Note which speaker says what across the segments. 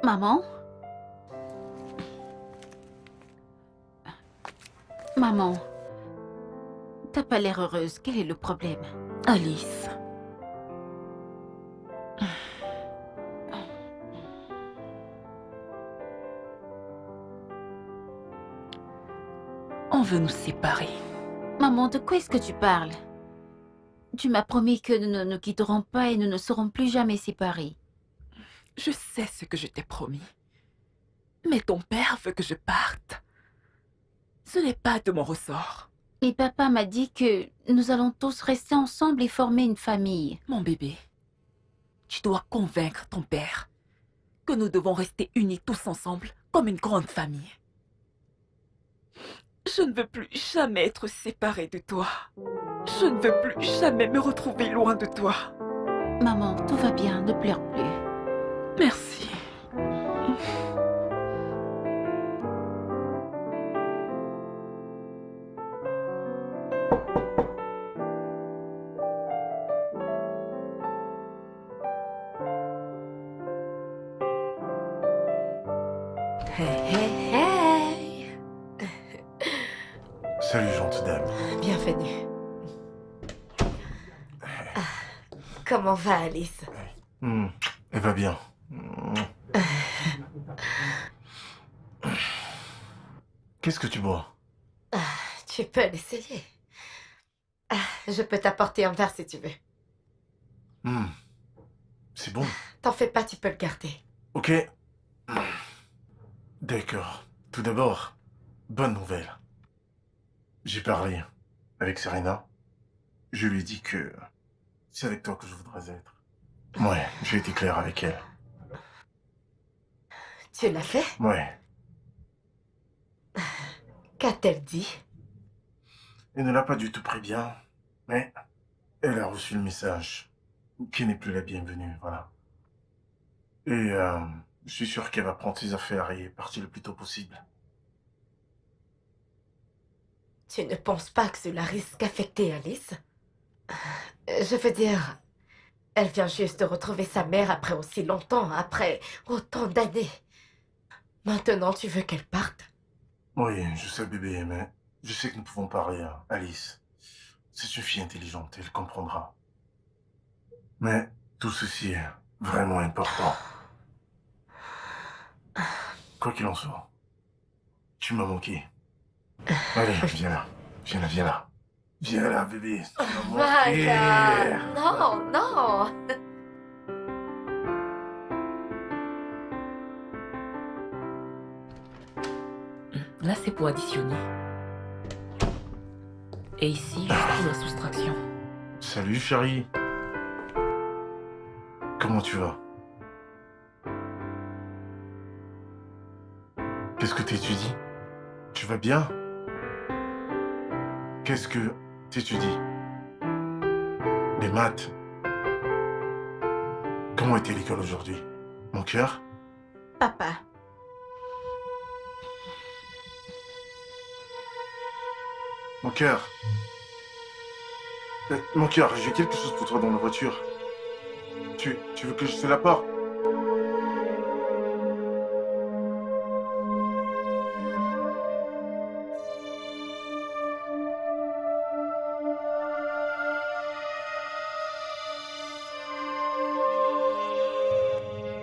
Speaker 1: Maman? Maman, t'as pas l'air heureuse. Quel est le problème?
Speaker 2: Alice. On veut nous séparer.
Speaker 1: Maman, de quoi est-ce que tu parles? Tu m'as promis que nous ne nous quitterons pas et nous ne serons plus jamais séparés.
Speaker 2: Je sais ce que je t'ai promis. Mais ton père veut que je parte. Ce n'est pas de mon ressort.
Speaker 1: Et papa m'a dit que nous allons tous rester ensemble et former une famille.
Speaker 2: Mon bébé, tu dois convaincre ton père que nous devons rester unis tous ensemble comme une grande famille. Je ne veux plus jamais être séparée de toi. Je ne veux plus jamais me retrouver loin de toi.
Speaker 1: Maman, tout va bien, ne pleure plus.
Speaker 2: Merci.
Speaker 3: Hey, hey, hey!
Speaker 4: Salut, gentille dame.
Speaker 3: Bienvenue. Comment va Alice?
Speaker 4: Elle va bien. Qu'est-ce que tu bois?
Speaker 3: Tu peux l'essayer. Je peux t'apporter un verre si tu veux.
Speaker 4: C'est bon.
Speaker 3: T'en fais pas, tu peux le garder.
Speaker 4: Ok. D'accord. Tout d'abord, bonne nouvelle. J'ai parlé avec Serena. Je lui ai dit que c'est avec toi que je voudrais être. Ouais, j'ai été clair avec elle.
Speaker 3: Tu l'as fait?
Speaker 4: Ouais.
Speaker 3: Qu'a-t-elle dit?
Speaker 4: Elle ne l'a pas du tout pris bien, mais elle a reçu le message qui n'est plus la bienvenue, voilà. Et je suis sûr qu'elle va prendre ses affaires et partir le plus tôt possible.
Speaker 3: Tu ne penses pas que cela risque d'affecter Alice? Je veux dire, elle vient juste de retrouver sa mère après aussi longtemps, après autant d'années. Maintenant, tu veux qu'elle parte?
Speaker 4: Oui, je sais bébé, mais je sais que nous pouvons parler à Alice. C'est une fille intelligente, elle comprendra. Mais tout ceci est vraiment important. Quoi qu'il en soit, tu m'as manqué. Allez, viens là, viens là, viens là. Viens là, bébé, tu m'as manqué.
Speaker 3: Voilà. Non, non.
Speaker 2: Là, c'est pour additionner. Et ici, juste pour la soustraction.
Speaker 4: Salut, chérie. Comment tu vas? Qu'est-ce que t'étudies? Tu vas bien? Qu'est-ce que t'étudies? Les maths. Comment était l'école aujourd'hui? Mon cœur?
Speaker 1: Papa,
Speaker 4: Mon cœur. Mon cœur, j'ai quelque chose pour toi dans la voiture. Tu veux que je te l'apporte?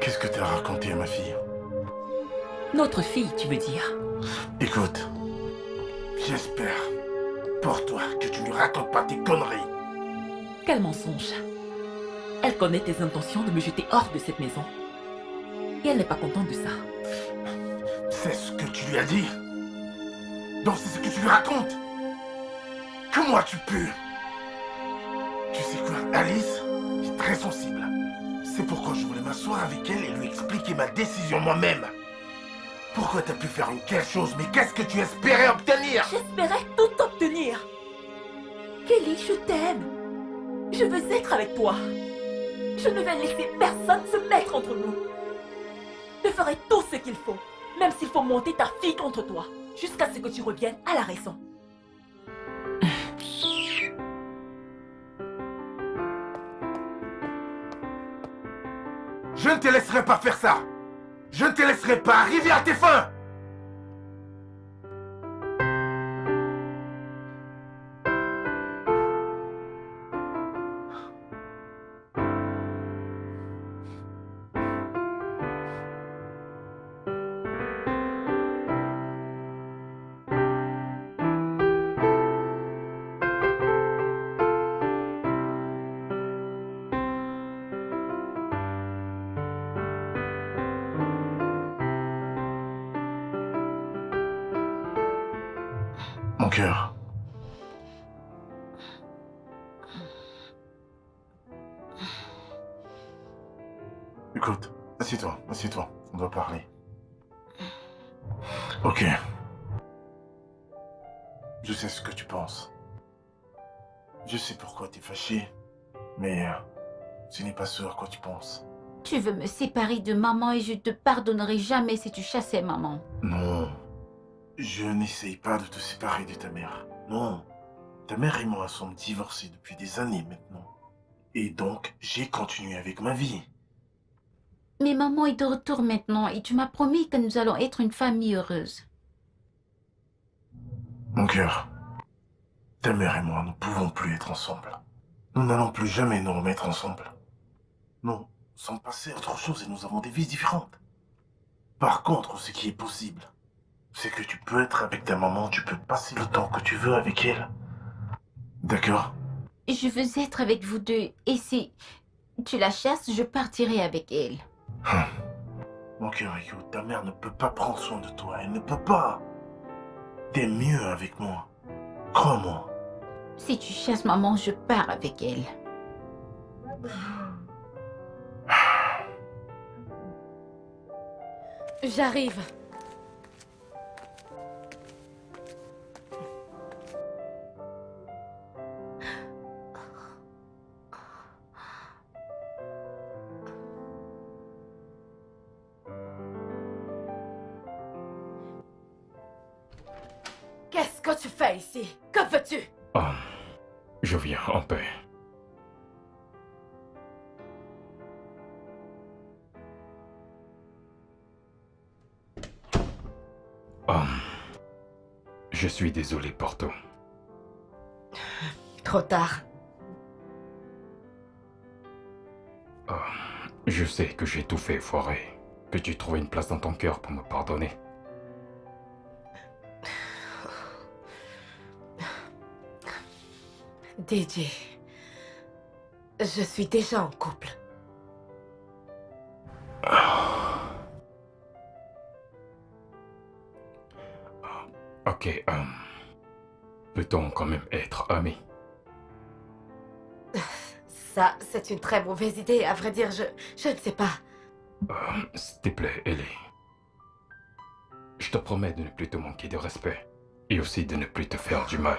Speaker 4: Qu'est-ce que t'as raconté à ma fille?
Speaker 2: Notre fille, tu veux dire?
Speaker 4: Écoute, j'espère pour toi que tu lui racontes pas tes conneries.
Speaker 2: Quel mensonge. Elle connaît tes intentions de me jeter hors de cette maison. Et elle n'est pas contente de ça.
Speaker 4: C'est ce que tu lui as dit. Donc c'est ce que tu lui racontes. Comment tu peux? Tu sais quoi, Alice est très sensible. C'est pourquoi je voulais m'asseoir avec elle et lui expliquer ma décision moi-même. Pourquoi t'as pu faire une telle chose? Mais qu'est-ce que tu espérais obtenir?
Speaker 2: J'espérais tout obtenir. Kelly, je t'aime. Je veux être avec toi. Je ne vais laisser personne se mettre entre nous. Je ferai tout ce qu'il faut, même s'il faut monter ta fille contre toi, jusqu'à ce que tu reviennes à la raison.
Speaker 4: Je ne te laisserai pas faire ça. Je ne te laisserai pas arriver à tes fins! Mon cœur. Écoute, assieds-toi, on doit parler. Ok. Je sais ce que tu penses. Je sais pourquoi t'es fâché, mais ce n'est pas ce à quoi tu penses.
Speaker 1: Tu veux me séparer de maman et je te pardonnerai jamais si tu chassais maman.
Speaker 4: Non. Je n'essaye pas de te séparer de ta mère. Non. Ta mère et moi sommes divorcés depuis des années maintenant. Et donc, j'ai continué avec ma vie.
Speaker 1: Mais maman est de retour maintenant et tu m'as promis que nous allons être une famille heureuse.
Speaker 4: Mon cœur, ta mère et moi ne pouvons plus être ensemble. Nous n'allons plus jamais nous remettre ensemble. Nous sommes passés à autre chose et nous avons des vies différentes. Par contre, ce qui est possible, c'est que tu peux être avec ta maman, tu peux passer le temps que tu veux avec elle. D'accord?
Speaker 1: Je veux être avec vous deux et si tu la chasses, je partirai avec elle.
Speaker 4: Mon cœur, écoute, ta mère ne peut pas prendre soin de toi, elle ne peut pas. T'es mieux avec moi. Crois-moi.
Speaker 1: Si tu chasses maman, je pars avec elle.
Speaker 3: J'arrive. Qu'est-ce que tu fais ici? Que veux-tu?
Speaker 5: Oh, je viens en paix. Oh, je suis désolé pour tout.
Speaker 3: Trop tard.
Speaker 5: Oh, je sais que j'ai tout fait foirer. Peux-tu trouver une place dans ton cœur pour me pardonner?
Speaker 3: DJ, je suis déjà en couple.
Speaker 5: Ok, peut-on quand même être amis?
Speaker 3: Ça, c'est une très mauvaise idée. À vrai dire, je ne sais pas.
Speaker 5: S'il te plaît, Ellie. Je te promets de ne plus te manquer de respect. Et aussi de ne plus te faire du mal.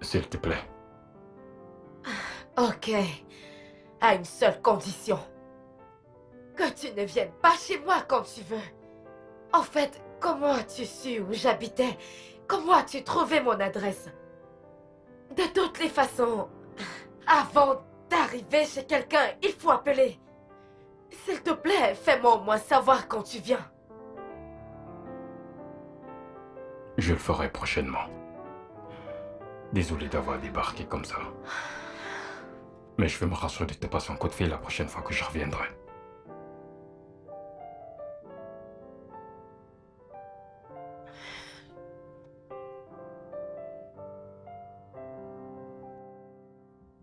Speaker 5: S'il te plaît.
Speaker 3: Ok. À une seule condition. Que tu ne viennes pas chez moi quand tu veux. En fait, comment as-tu su où j'habitais? Comment as-tu trouvé mon adresse? De toutes les façons, avant d'arriver chez quelqu'un, il faut appeler. S'il te plaît, fais-moi au moins savoir quand tu viens.
Speaker 5: Je le ferai prochainement. Désolé d'avoir débarqué comme ça. Mais je vais me rassurer de te passer un coup de fil la prochaine fois que je reviendrai.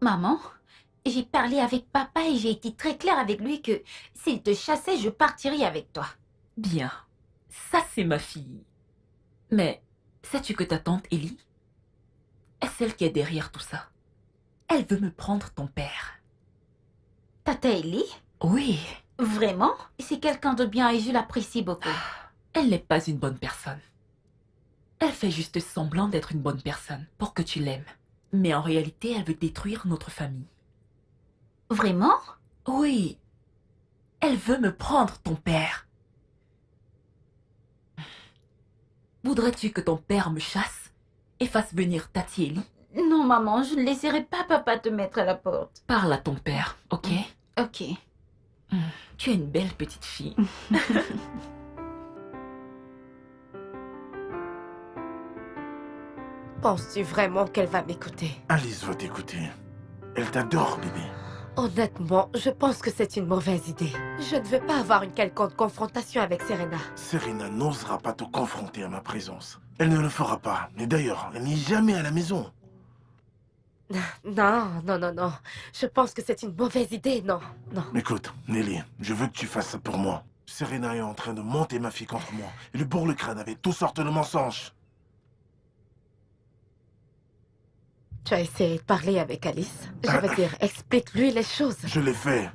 Speaker 1: Maman, j'ai parlé avec papa et j'ai été très claire avec lui que s'il te chassait, je partirais avec toi.
Speaker 2: Bien. Ça, c'est ma fille. Mais sais-tu que ta tante Ellie est celle qui est derrière tout ça? Elle veut me prendre ton père.
Speaker 1: Tata Ellie?
Speaker 2: Oui,
Speaker 1: Vraiment? C'est quelqu'un de bien et je l'apprécie beaucoup.
Speaker 2: elle n'est pas une bonne personne. Elle fait juste semblant d'être une bonne personne pour que tu l'aimes. Mais en réalité, elle veut détruire notre famille.
Speaker 1: Vraiment?
Speaker 2: Oui, elle veut me prendre ton père. Voudrais-tu que ton père me chasse et fasse venir Tati Ellie?
Speaker 1: Non, maman, je ne laisserai pas papa te mettre à la porte.
Speaker 2: Parle à ton père, ok?
Speaker 1: Ok.
Speaker 2: Tu es une belle petite fille.
Speaker 3: Penses-tu vraiment qu'elle va m'écouter?
Speaker 4: Alice va t'écouter. Elle t'adore, bébé.
Speaker 3: Honnêtement, je pense que c'est une mauvaise idée. Je ne veux pas avoir une quelconque confrontation avec Serena.
Speaker 4: Serena n'osera pas te confronter à ma présence. Elle ne le fera pas. Et d'ailleurs, elle n'est jamais à la maison.
Speaker 3: Non, non, non, non. Je pense que c'est une mauvaise idée, non, non.
Speaker 4: Écoute, Nelly, je veux que tu fasses ça pour moi. Serena est en train de monter ma fille contre moi. Et le bourre le crâne avec toutes sortes de mensonges.
Speaker 3: Tu as essayé de parler avec Alice? Je veux dire, explique-lui les choses.
Speaker 4: Je l'ai fait.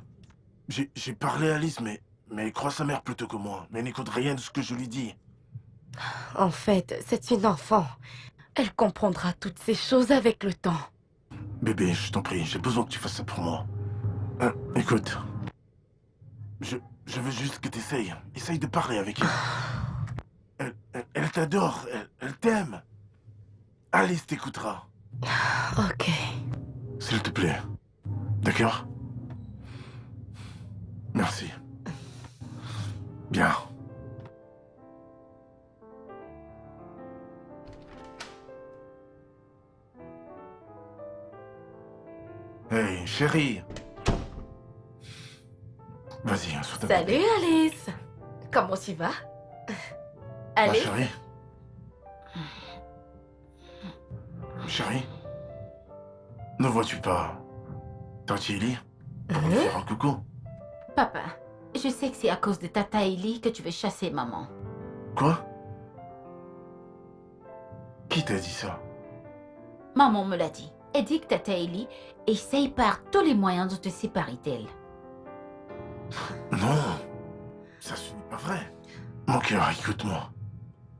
Speaker 4: J'ai parlé à Alice, mais elle croit sa mère plutôt que moi. Mais elle n'écoute rien de ce que je lui dis.
Speaker 3: En fait, c'est une enfant. Elle comprendra toutes ces choses avec le temps.
Speaker 4: Bébé, je t'en prie, j'ai besoin que tu fasses ça pour moi. Écoute. Je veux juste que tu essayes. Essaye de parler avec elle. Elle t'adore. Elle t'aime. Alice t'écoutera.
Speaker 3: Ok.
Speaker 4: S'il te plaît. D'accord? Merci. Bien. Hey, chérie. Vas-y, assois-toi.
Speaker 3: Salut Alice. Comment tu vas?
Speaker 4: Ma
Speaker 3: Alice?
Speaker 4: chérie. Chérie. Ne vois-tu pas Tati Ellie pour lui faire un coucou?
Speaker 1: Papa, je sais que c'est à cause de Tata Ellie que tu veux chasser maman.
Speaker 4: Quoi? Qui t'a dit ça?
Speaker 1: Maman me l'a dit. Elle dit que Tata Ellie essaye par tous les moyens de te séparer d'elle.
Speaker 4: Non, ça ce n'est pas vrai. Mon cœur, écoute-moi.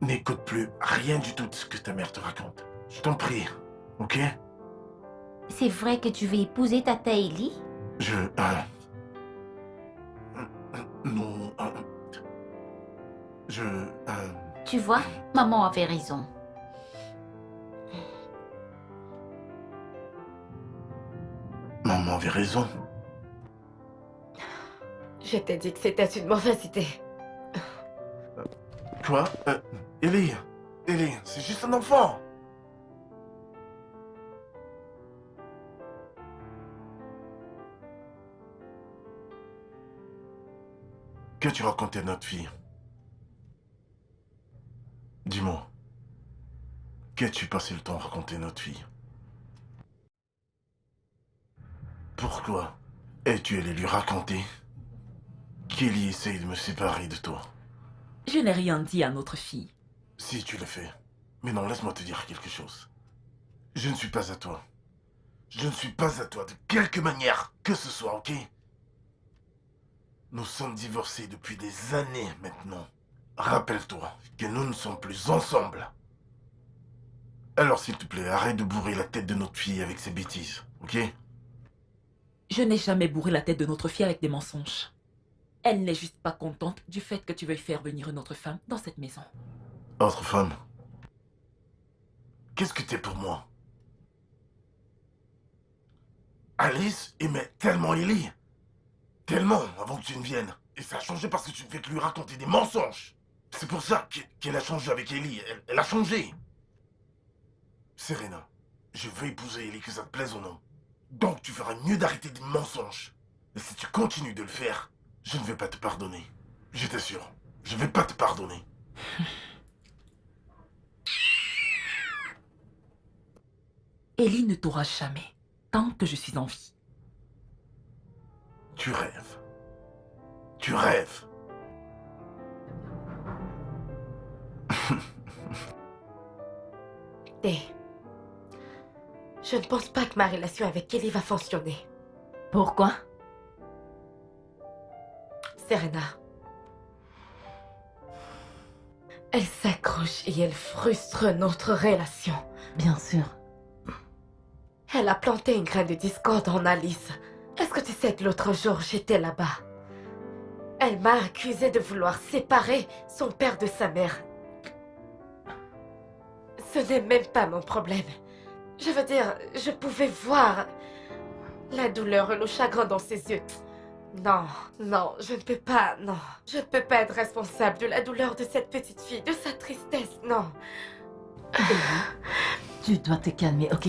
Speaker 4: N'écoute plus rien du tout de ce que ta mère te raconte. Je t'en prie, ok?
Speaker 1: C'est vrai que tu veux épouser Tata Ellie?
Speaker 4: Non...
Speaker 1: Tu vois, maman avait raison.
Speaker 4: Maman avait raison.
Speaker 3: Je t'ai dit que c'était une mauvaise idée.
Speaker 4: Quoi? Ellie, c'est juste un enfant. Qu'as-tu raconté à notre fille? Dis-moi. Qu'as-tu passé le temps à raconter à notre fille? Pourquoi es-tu allé lui raconter qu'Ellie essaye de me séparer de toi?
Speaker 2: Je n'ai rien dit à notre fille.
Speaker 4: Si, tu le fais. Mais non, laisse-moi te dire quelque chose. Je ne suis pas à toi. Je ne suis pas à toi de quelque manière que ce soit, ok? Nous sommes divorcés depuis des années maintenant. Rappelle-toi que nous ne sommes plus ensemble. Alors s'il te plaît, arrête de bourrer la tête de notre fille avec ces bêtises, ok?
Speaker 2: Je n'ai jamais bourré la tête de notre fille avec des mensonges. Elle n'est juste pas contente du fait que tu veuilles faire venir une autre femme dans cette maison.
Speaker 4: Autre femme? Qu'est-ce que t'es pour moi? Alice aimait tellement Ellie. Tellement avant que tu ne viennes. Et ça a changé parce que tu ne fais que lui raconter des mensonges. C'est pour ça qu'elle a changé avec Ellie. Elle a changé. Serena, je veux épouser Ellie, que ça te plaise ou non. Donc tu feras mieux d'arrêter des mensonges. Et si tu continues de le faire, je ne vais pas te pardonner. Je t'assure, je ne vais pas te pardonner.
Speaker 2: Ellie ne t'aura jamais, tant que je suis en vie.
Speaker 4: Tu rêves. Tu rêves.
Speaker 3: Et je ne pense pas que ma relation avec Kelly va fonctionner.
Speaker 2: Pourquoi?
Speaker 3: Serena. Elle s'accroche et elle frustre notre relation.
Speaker 2: Bien sûr.
Speaker 3: Elle a planté une graine de discorde en Alice. Est-ce que tu sais que l'autre jour, j'étais là-bas? Elle m'a accusée de vouloir séparer son père de sa mère. Ce n'est même pas mon problème. Je veux dire, je pouvais voir la douleur et le chagrin dans ses yeux. Non, non, je ne peux pas, non. Je ne peux pas être responsable de la douleur de cette petite fille, de sa tristesse, non.
Speaker 2: Tu dois te calmer, ok?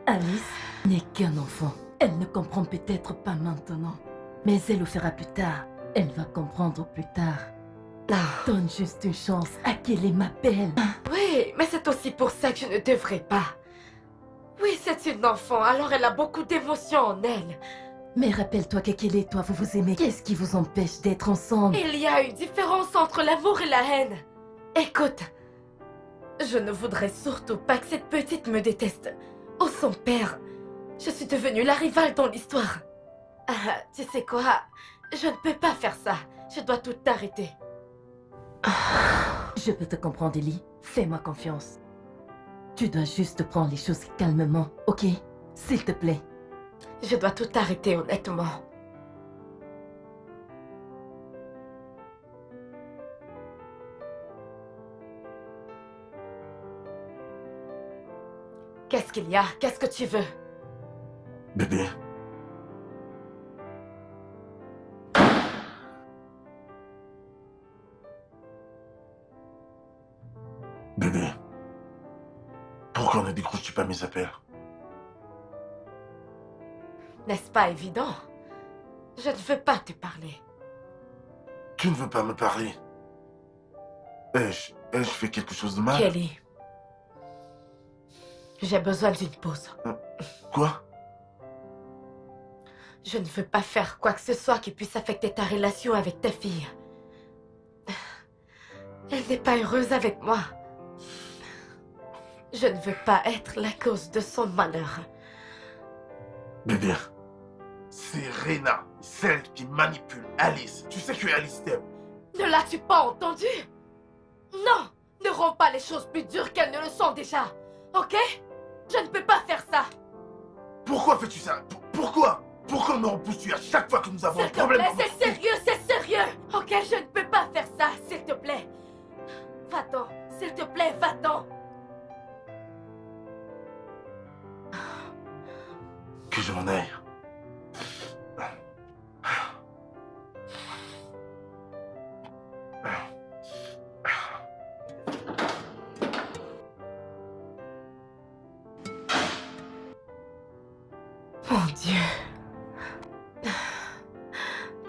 Speaker 2: Alice n'est qu'un enfant. Elle ne comprend peut-être pas maintenant, mais elle le fera plus tard. Elle va comprendre plus tard. Donne juste une chance à Kelly, ma belle.
Speaker 3: Oui, mais c'est aussi pour ça que je ne devrais pas. Oui, c'est une enfant, alors elle a beaucoup d'émotions en elle.
Speaker 2: Mais rappelle-toi que Kelly et toi, vous vous aimez. Qu'est-ce qui vous empêche d'être ensemble?
Speaker 3: Il y a une différence entre l'amour et la haine. Écoute, je ne voudrais surtout pas que cette petite me déteste. Ou son père. Je suis devenue la rivale dans l'histoire. Ah, tu sais quoi? Je ne peux pas faire ça. Je dois tout arrêter.
Speaker 2: Je peux te comprendre, Ellie. Fais-moi confiance. Tu dois juste prendre les choses calmement, ok? S'il te plaît.
Speaker 3: Je dois tout arrêter, honnêtement. Qu'est-ce qu'il y a? Qu'est-ce que tu veux?
Speaker 4: Bébé. Bébé. Pourquoi ne décroches-tu pas mes appels?
Speaker 3: N'est-ce pas évident? Je ne veux pas te parler.
Speaker 4: Tu ne veux pas me parler? Ai-je fait quelque chose de mal?
Speaker 3: Kelly, j'ai besoin d'une pause.
Speaker 4: Quoi?
Speaker 3: Je ne veux pas faire quoi que ce soit qui puisse affecter ta relation avec ta fille. Elle n'est pas heureuse avec moi. Je ne veux pas être la cause de son malheur.
Speaker 4: Bébé, c'est Rena, celle qui manipule Alice. Tu sais que Alice t'aime.
Speaker 3: Ne l'as-tu pas entendu? Non! Ne rends pas les choses plus dures qu'elles ne le sont déjà. Ok? Je ne peux pas faire ça.
Speaker 4: Pourquoi fais-tu ça? Pourquoi? Pourquoi me repousses-tu à chaque fois que nous avons un
Speaker 3: S'il te
Speaker 4: problème?
Speaker 3: plaît, c'est sérieux, c'est sérieux. Ok, je ne peux pas faire ça, s'il te plaît. Va-t'en, s'il te plaît, va-t'en.
Speaker 4: Que je m'en aille.
Speaker 3: Mon Dieu.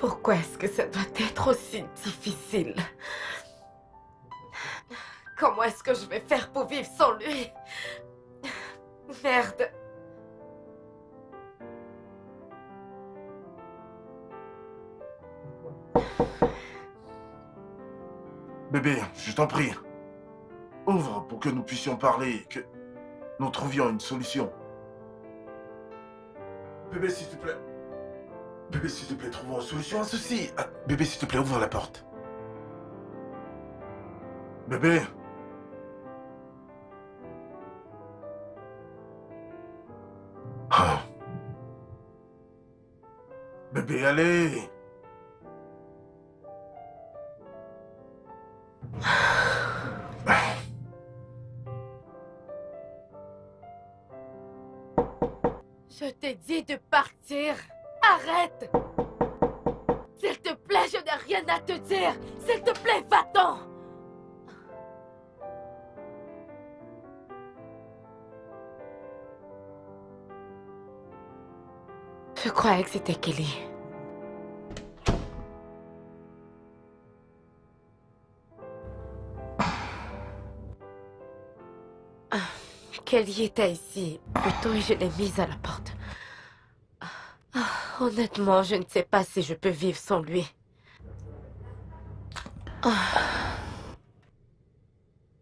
Speaker 3: Pourquoi est-ce que ça doit être aussi difficile? Comment est-ce que je vais faire pour vivre sans lui? Merde.
Speaker 4: Bébé, je t'en prie. Ouvre pour que nous puissions parler, que nous trouvions une solution. Bébé, s'il te plaît. Bébé, s'il te plaît, trouvons une solution à ceci. Ah, bébé, s'il te plaît, ouvre la porte. Bébé. Ah. Bébé, allez.
Speaker 3: Je t'ai dit de partir. Arrête. S'il te plaît, je n'ai rien à te dire. S'il te plaît, va-t'en. Je croyais que c'était Kelly. Kelly était ici, plutôt, et je l'ai mise à la porte. Honnêtement, je ne sais pas si je peux vivre sans lui.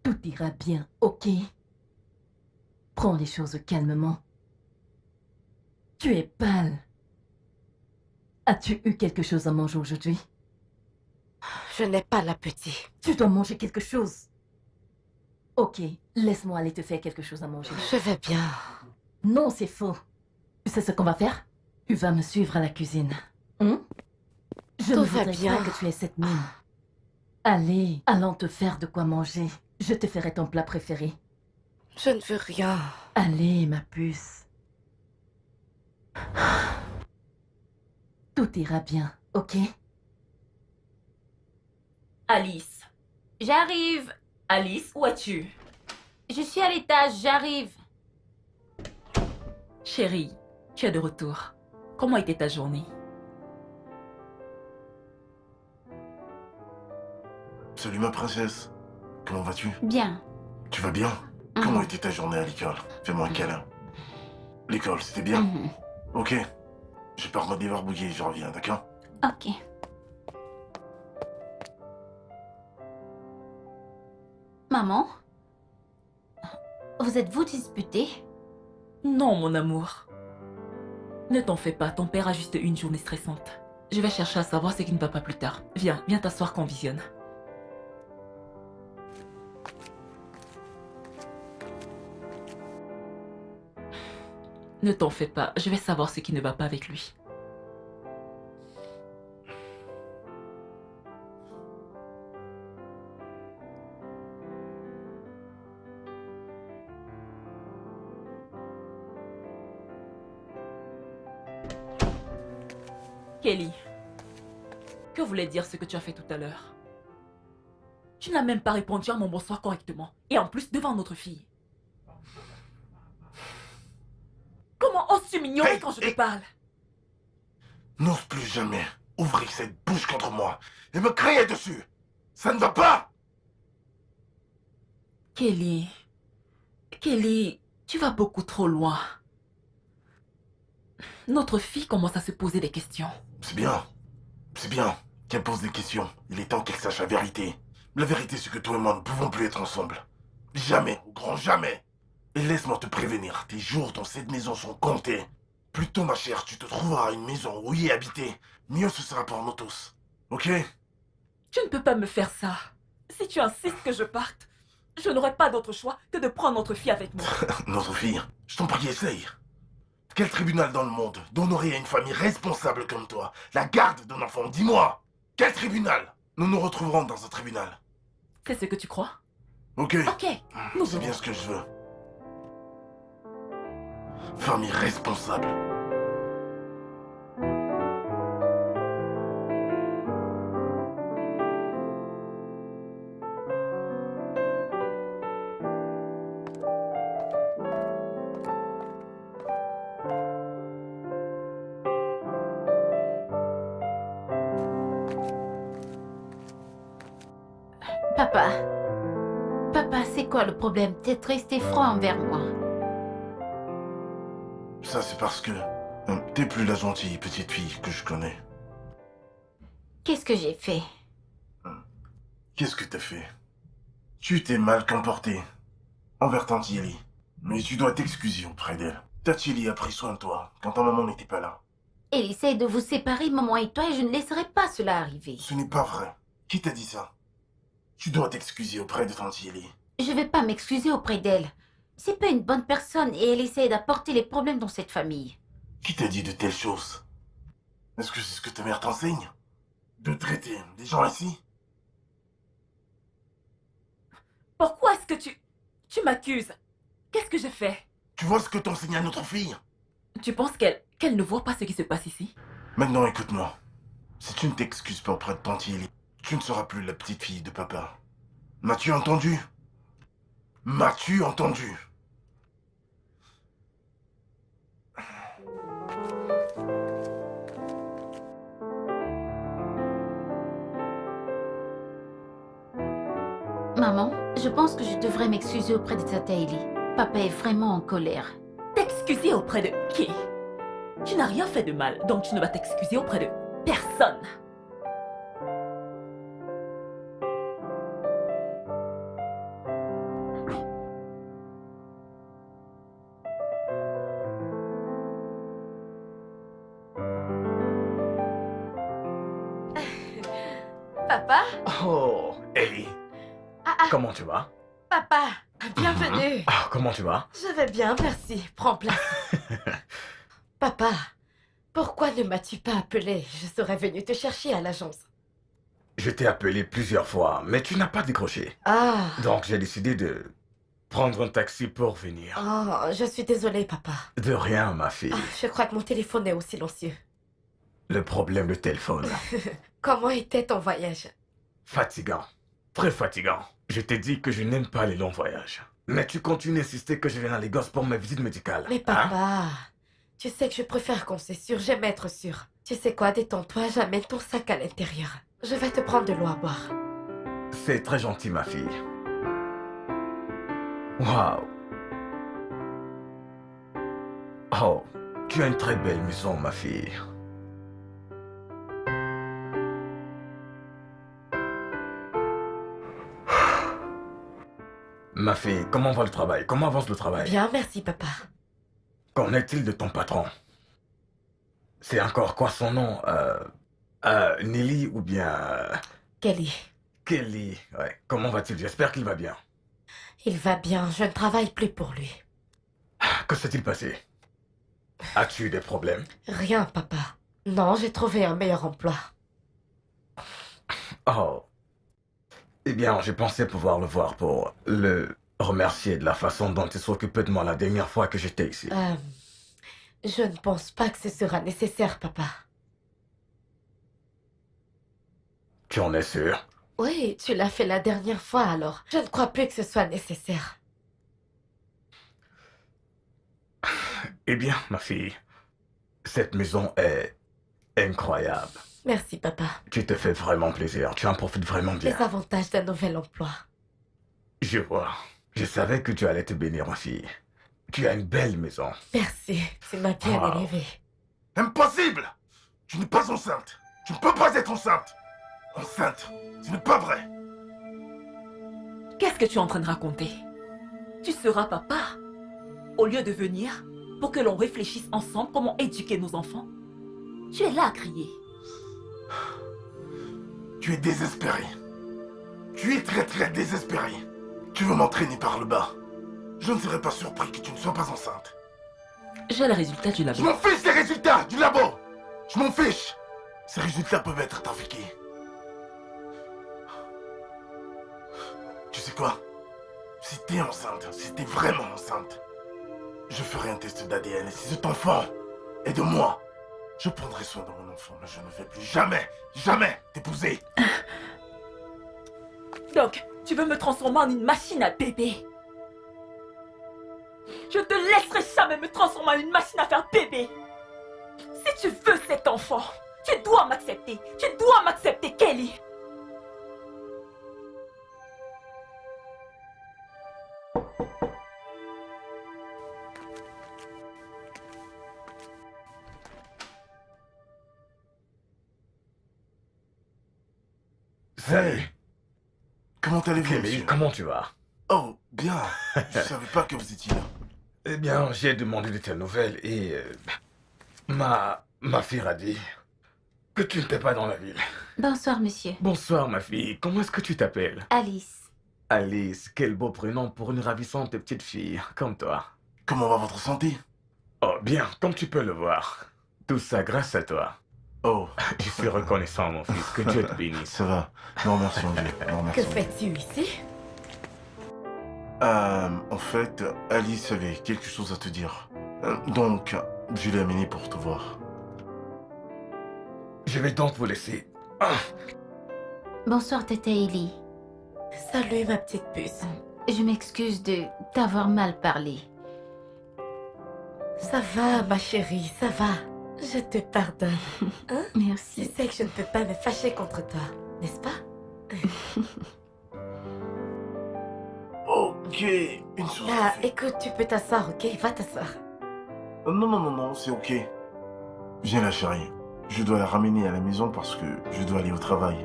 Speaker 2: Tout ira bien, ok? Prends les choses calmement. Tu es pâle. As-tu eu quelque chose à manger aujourd'hui?
Speaker 3: Je n'ai pas l'appétit.
Speaker 2: Tu dois manger quelque chose. Ok, laisse-moi aller te faire quelque chose à manger.
Speaker 3: Je vais bien.
Speaker 2: Non, c'est faux. Tu sais ce qu'on va faire? Tu vas me suivre à la cuisine. Hein? Je
Speaker 3: Tout
Speaker 2: ne
Speaker 3: va
Speaker 2: voudrais
Speaker 3: bien.
Speaker 2: pas que tu aies cette mine. Allez, allons te faire de quoi manger. Je te ferai ton plat préféré.
Speaker 3: Je ne veux rien.
Speaker 2: Allez, ma puce. Tout ira bien, ok?
Speaker 1: Alice. J'arrive.
Speaker 2: Alice, où es-tu?
Speaker 1: Je suis à l'étage, j'arrive.
Speaker 2: Chérie, tu es de retour. Comment était ta journée?
Speaker 4: Salut ma princesse. Comment vas-tu?
Speaker 1: Bien.
Speaker 4: Tu vas bien? Comment était ta journée à l'école? Fais-moi un câlin. L'école, c'était bien?
Speaker 1: Mhm.
Speaker 4: Ok. Je pars me débarbouiller, je reviens, d'accord?
Speaker 1: Ok. Maman? Vous êtes-vous disputés?
Speaker 2: Non, mon amour. Ne t'en fais pas, ton père a juste une journée stressante. Je vais chercher à savoir ce qui ne va pas plus tard. Viens t'asseoir qu'on visionne. Ne t'en fais pas, je vais savoir ce qui ne va pas avec lui. Kelly, que voulait dire ce que tu as fait tout à l'heure? Tu n'as même pas répondu à mon bonsoir correctement. Et en plus, devant notre fille. Comment oses-tu m'ignorer
Speaker 4: Hey,
Speaker 2: quand je
Speaker 4: hey.
Speaker 2: te parle?
Speaker 4: N'ose plus jamais ouvrir cette bouche contre moi et me crier dessus. Ça ne va pas.
Speaker 2: Kelly, tu vas beaucoup trop loin. Notre fille commence à se poser des questions.
Speaker 4: C'est bien. C'est bien qu'elle pose des questions. Il est temps qu'elle sache la vérité. La vérité, c'est que toi et moi ne pouvons plus être ensemble. Jamais, au grand jamais. Et laisse-moi te prévenir, tes jours dans cette maison sont comptés. Plus tôt, ma chère, tu te trouveras une maison où y habiter, mieux ce sera pour nous tous. Ok?
Speaker 2: Tu ne peux pas me faire ça. Si tu insistes que je parte, je n'aurai pas d'autre choix que de prendre notre fille avec moi.
Speaker 4: Notre fille, je t'en prie, essaye. Quel tribunal dans le monde donnerait à une famille responsable comme toi la garde d'un enfant? Dis-moi. Quel tribunal? Nous nous retrouverons dans un tribunal.
Speaker 2: C'est ce que tu crois?
Speaker 4: Ok?
Speaker 2: Ok, nous
Speaker 4: C'est
Speaker 2: allons.
Speaker 4: bien ce que je veux. Famille responsable.
Speaker 1: Papa. Papa, c'est quoi le problème? T'es triste et froid envers moi.
Speaker 4: Ça, c'est parce que t'es plus la gentille petite fille que je connais.
Speaker 1: Qu'est-ce que j'ai fait?
Speaker 4: Qu'est-ce que t'as fait? Tu t'es mal comporté envers Tante Yeli. Mais tu dois t'excuser auprès d'elle. Tante Yeli a pris soin de toi quand ta maman n'était pas là.
Speaker 1: Elle essaye de vous séparer, maman et toi, et je ne laisserai pas cela arriver.
Speaker 4: Ce n'est pas vrai. Qui t'a dit ça? Tu dois t'excuser auprès de Tante Yeli.
Speaker 1: Je vais pas m'excuser auprès d'elle. C'est pas une bonne personne et elle essaye d'apporter les problèmes dans cette famille.
Speaker 4: Qui t'a dit de telles choses? Est-ce que c'est ce que ta mère t'enseigne? De traiter des gens ainsi?
Speaker 2: Pourquoi est-ce que tu m'accuses? Qu'est-ce que j'ai fait?
Speaker 4: Tu vois ce que t'enseigne à notre fille?
Speaker 2: Tu penses qu'elle ne voit pas ce qui se passe ici?
Speaker 4: Maintenant, écoute-moi. Si tu ne t'excuses pas auprès de Tante Yeli, tu ne seras plus la petite fille de papa. M'as-tu entendu? M'as-tu entendu?
Speaker 1: Maman, je pense que je devrais m'excuser auprès de Tata Ellie. Papa est vraiment en colère.
Speaker 2: T'excuser auprès de qui? Tu n'as rien fait de mal, donc tu ne vas t'excuser auprès de personne.
Speaker 3: Papa?
Speaker 6: Oh, Ellie, comment tu vas?
Speaker 3: Papa, bienvenue.
Speaker 6: Ah, comment tu vas?
Speaker 3: Je vais bien, merci. Prends place. Papa, pourquoi ne m'as-tu pas appelé? Je serais venue te chercher à l'agence.
Speaker 6: Je t'ai appelé plusieurs fois, mais tu n'as pas décroché.
Speaker 3: Ah,
Speaker 6: Donc j'ai décidé de prendre un taxi pour venir.
Speaker 3: Oh, je suis désolée, papa.
Speaker 6: De rien, ma fille.
Speaker 3: Ah, je crois que mon téléphone est au silencieux.
Speaker 6: Le problème du téléphone.
Speaker 3: Comment était ton voyage?
Speaker 6: Fatigant. Très fatigant. Je t'ai dit que je n'aime pas les longs voyages. Mais tu continues d'insister que je viens à Lagos pour ma visite médicale.
Speaker 3: Mais
Speaker 6: hein?
Speaker 3: papa, tu sais que je préfère qu'on soit sûr, j'aime être sûr. Tu sais quoi, détends-toi, j'amène ton sac à l'intérieur. Je vais te prendre de l'eau à boire.
Speaker 6: C'est très gentil, ma fille. Waouh. Oh, tu as une très belle maison, ma fille. Ma fille, comment va le travail? Comment avance le travail?
Speaker 3: Bien, merci, papa.
Speaker 6: Qu'en est-il de ton patron? C'est encore quoi son nom? Nelly ou bien...
Speaker 3: Kelly,
Speaker 6: Kelly. Ouais. Comment va-t-il? J'espère qu'il va bien.
Speaker 3: il va bien, je ne travaille plus pour lui.
Speaker 6: Que s'est-il passé? As-tu eu des problèmes?
Speaker 3: Rien, papa. Non, j'ai trouvé un meilleur emploi.
Speaker 6: Oh. Eh bien, j'ai pensé pouvoir le voir pour le remercier de la façon dont il s'occupait de moi la dernière fois que j'étais ici.
Speaker 3: Je ne pense pas que ce sera nécessaire, papa.
Speaker 6: Tu en es sûr?
Speaker 3: Oui, tu l'as fait la dernière fois, alors. Je ne crois plus que ce soit nécessaire.
Speaker 6: Eh bien, ma fille, cette maison est incroyable.
Speaker 3: Merci, papa.
Speaker 6: Tu te fais vraiment plaisir. Tu en profites vraiment bien.
Speaker 3: Les avantages d'un nouvel emploi.
Speaker 6: Je vois. Je savais que tu allais te bénir, ma fille. Tu as une belle maison.
Speaker 3: Merci, tu m'as bien
Speaker 6: Wow.
Speaker 3: élevée.
Speaker 4: Impossible! Tu n'es pas enceinte! Tu ne peux pas être enceinte! Enceinte! Ce n'est pas vrai!
Speaker 2: Qu'est-ce que tu es en train de raconter? Tu seras papa. Au lieu de venir pour que l'on réfléchisse ensemble comment éduquer nos enfants, tu es là à crier.
Speaker 4: Tu es désespéré. Tu es très très désespéré. Tu veux m'entraîner par le bas. Je ne serais pas surpris que tu ne sois pas enceinte.
Speaker 2: J'ai le résultat du
Speaker 4: Je
Speaker 2: labo.
Speaker 4: m'en fiche des résultats du labo! Je m'en fiche! Ces résultats peuvent être trafiqués. Tu sais quoi? Si t'es enceinte, si t'es vraiment enceinte, je ferai un test d'ADN et si cet enfant est de moi, je prendrai soin de mon enfant, mais je ne vais plus jamais, jamais t'épouser.
Speaker 2: Donc, tu veux me transformer en une machine à bébé? Je te laisserai jamais me transformer en une machine à faire bébé. Si tu veux cet enfant, tu dois m'accepter. Tu dois m'accepter, Kelly.
Speaker 6: Salut.
Speaker 4: Comment allez-vous,
Speaker 6: Kelly,
Speaker 4: monsieur?
Speaker 6: comment tu vas?
Speaker 4: Oh, bien. Je savais pas que vous étiez là.
Speaker 6: Eh bien, j'ai demandé de tes nouvelles et... Ma fille a dit que tu n'étais pas dans la ville.
Speaker 1: Bonsoir, monsieur.
Speaker 6: Bonsoir, ma fille. Comment est-ce que tu t'appelles?
Speaker 1: Alice.
Speaker 6: Alice, quel beau prénom pour une ravissante petite fille comme toi.
Speaker 4: Comment va votre santé?
Speaker 6: Oh, bien, comme tu peux le voir. Tout ça grâce à toi.
Speaker 4: Oh,
Speaker 6: Je suis reconnaissant, mon fils. Que Dieu te bénisse.
Speaker 4: ça va. Non, merci, mon Dieu. Non, merci,
Speaker 3: Que
Speaker 4: mon Dieu.
Speaker 3: fais-tu ici?
Speaker 4: En fait, Alice avait quelque chose à te dire. Donc, je l'ai amené pour te voir.
Speaker 6: Je vais donc vous laisser. Ah,
Speaker 1: Bonsoir, Tata Ellie.
Speaker 3: Salut, ma petite puce.
Speaker 1: Je m'excuse de t'avoir mal parlé.
Speaker 3: Ça va, ma chérie, ça va. Je te pardonne. Tu
Speaker 1: Merci.
Speaker 3: sais que je ne peux pas me fâcher contre toi, n'est-ce pas?
Speaker 4: Ok, une chose.
Speaker 3: Ah, écoute, tu peux t'asseoir, ok? Va t'asseoir.
Speaker 4: Non, c'est ok. Viens là, chérie. Je dois la ramener à la maison parce que je dois aller au travail.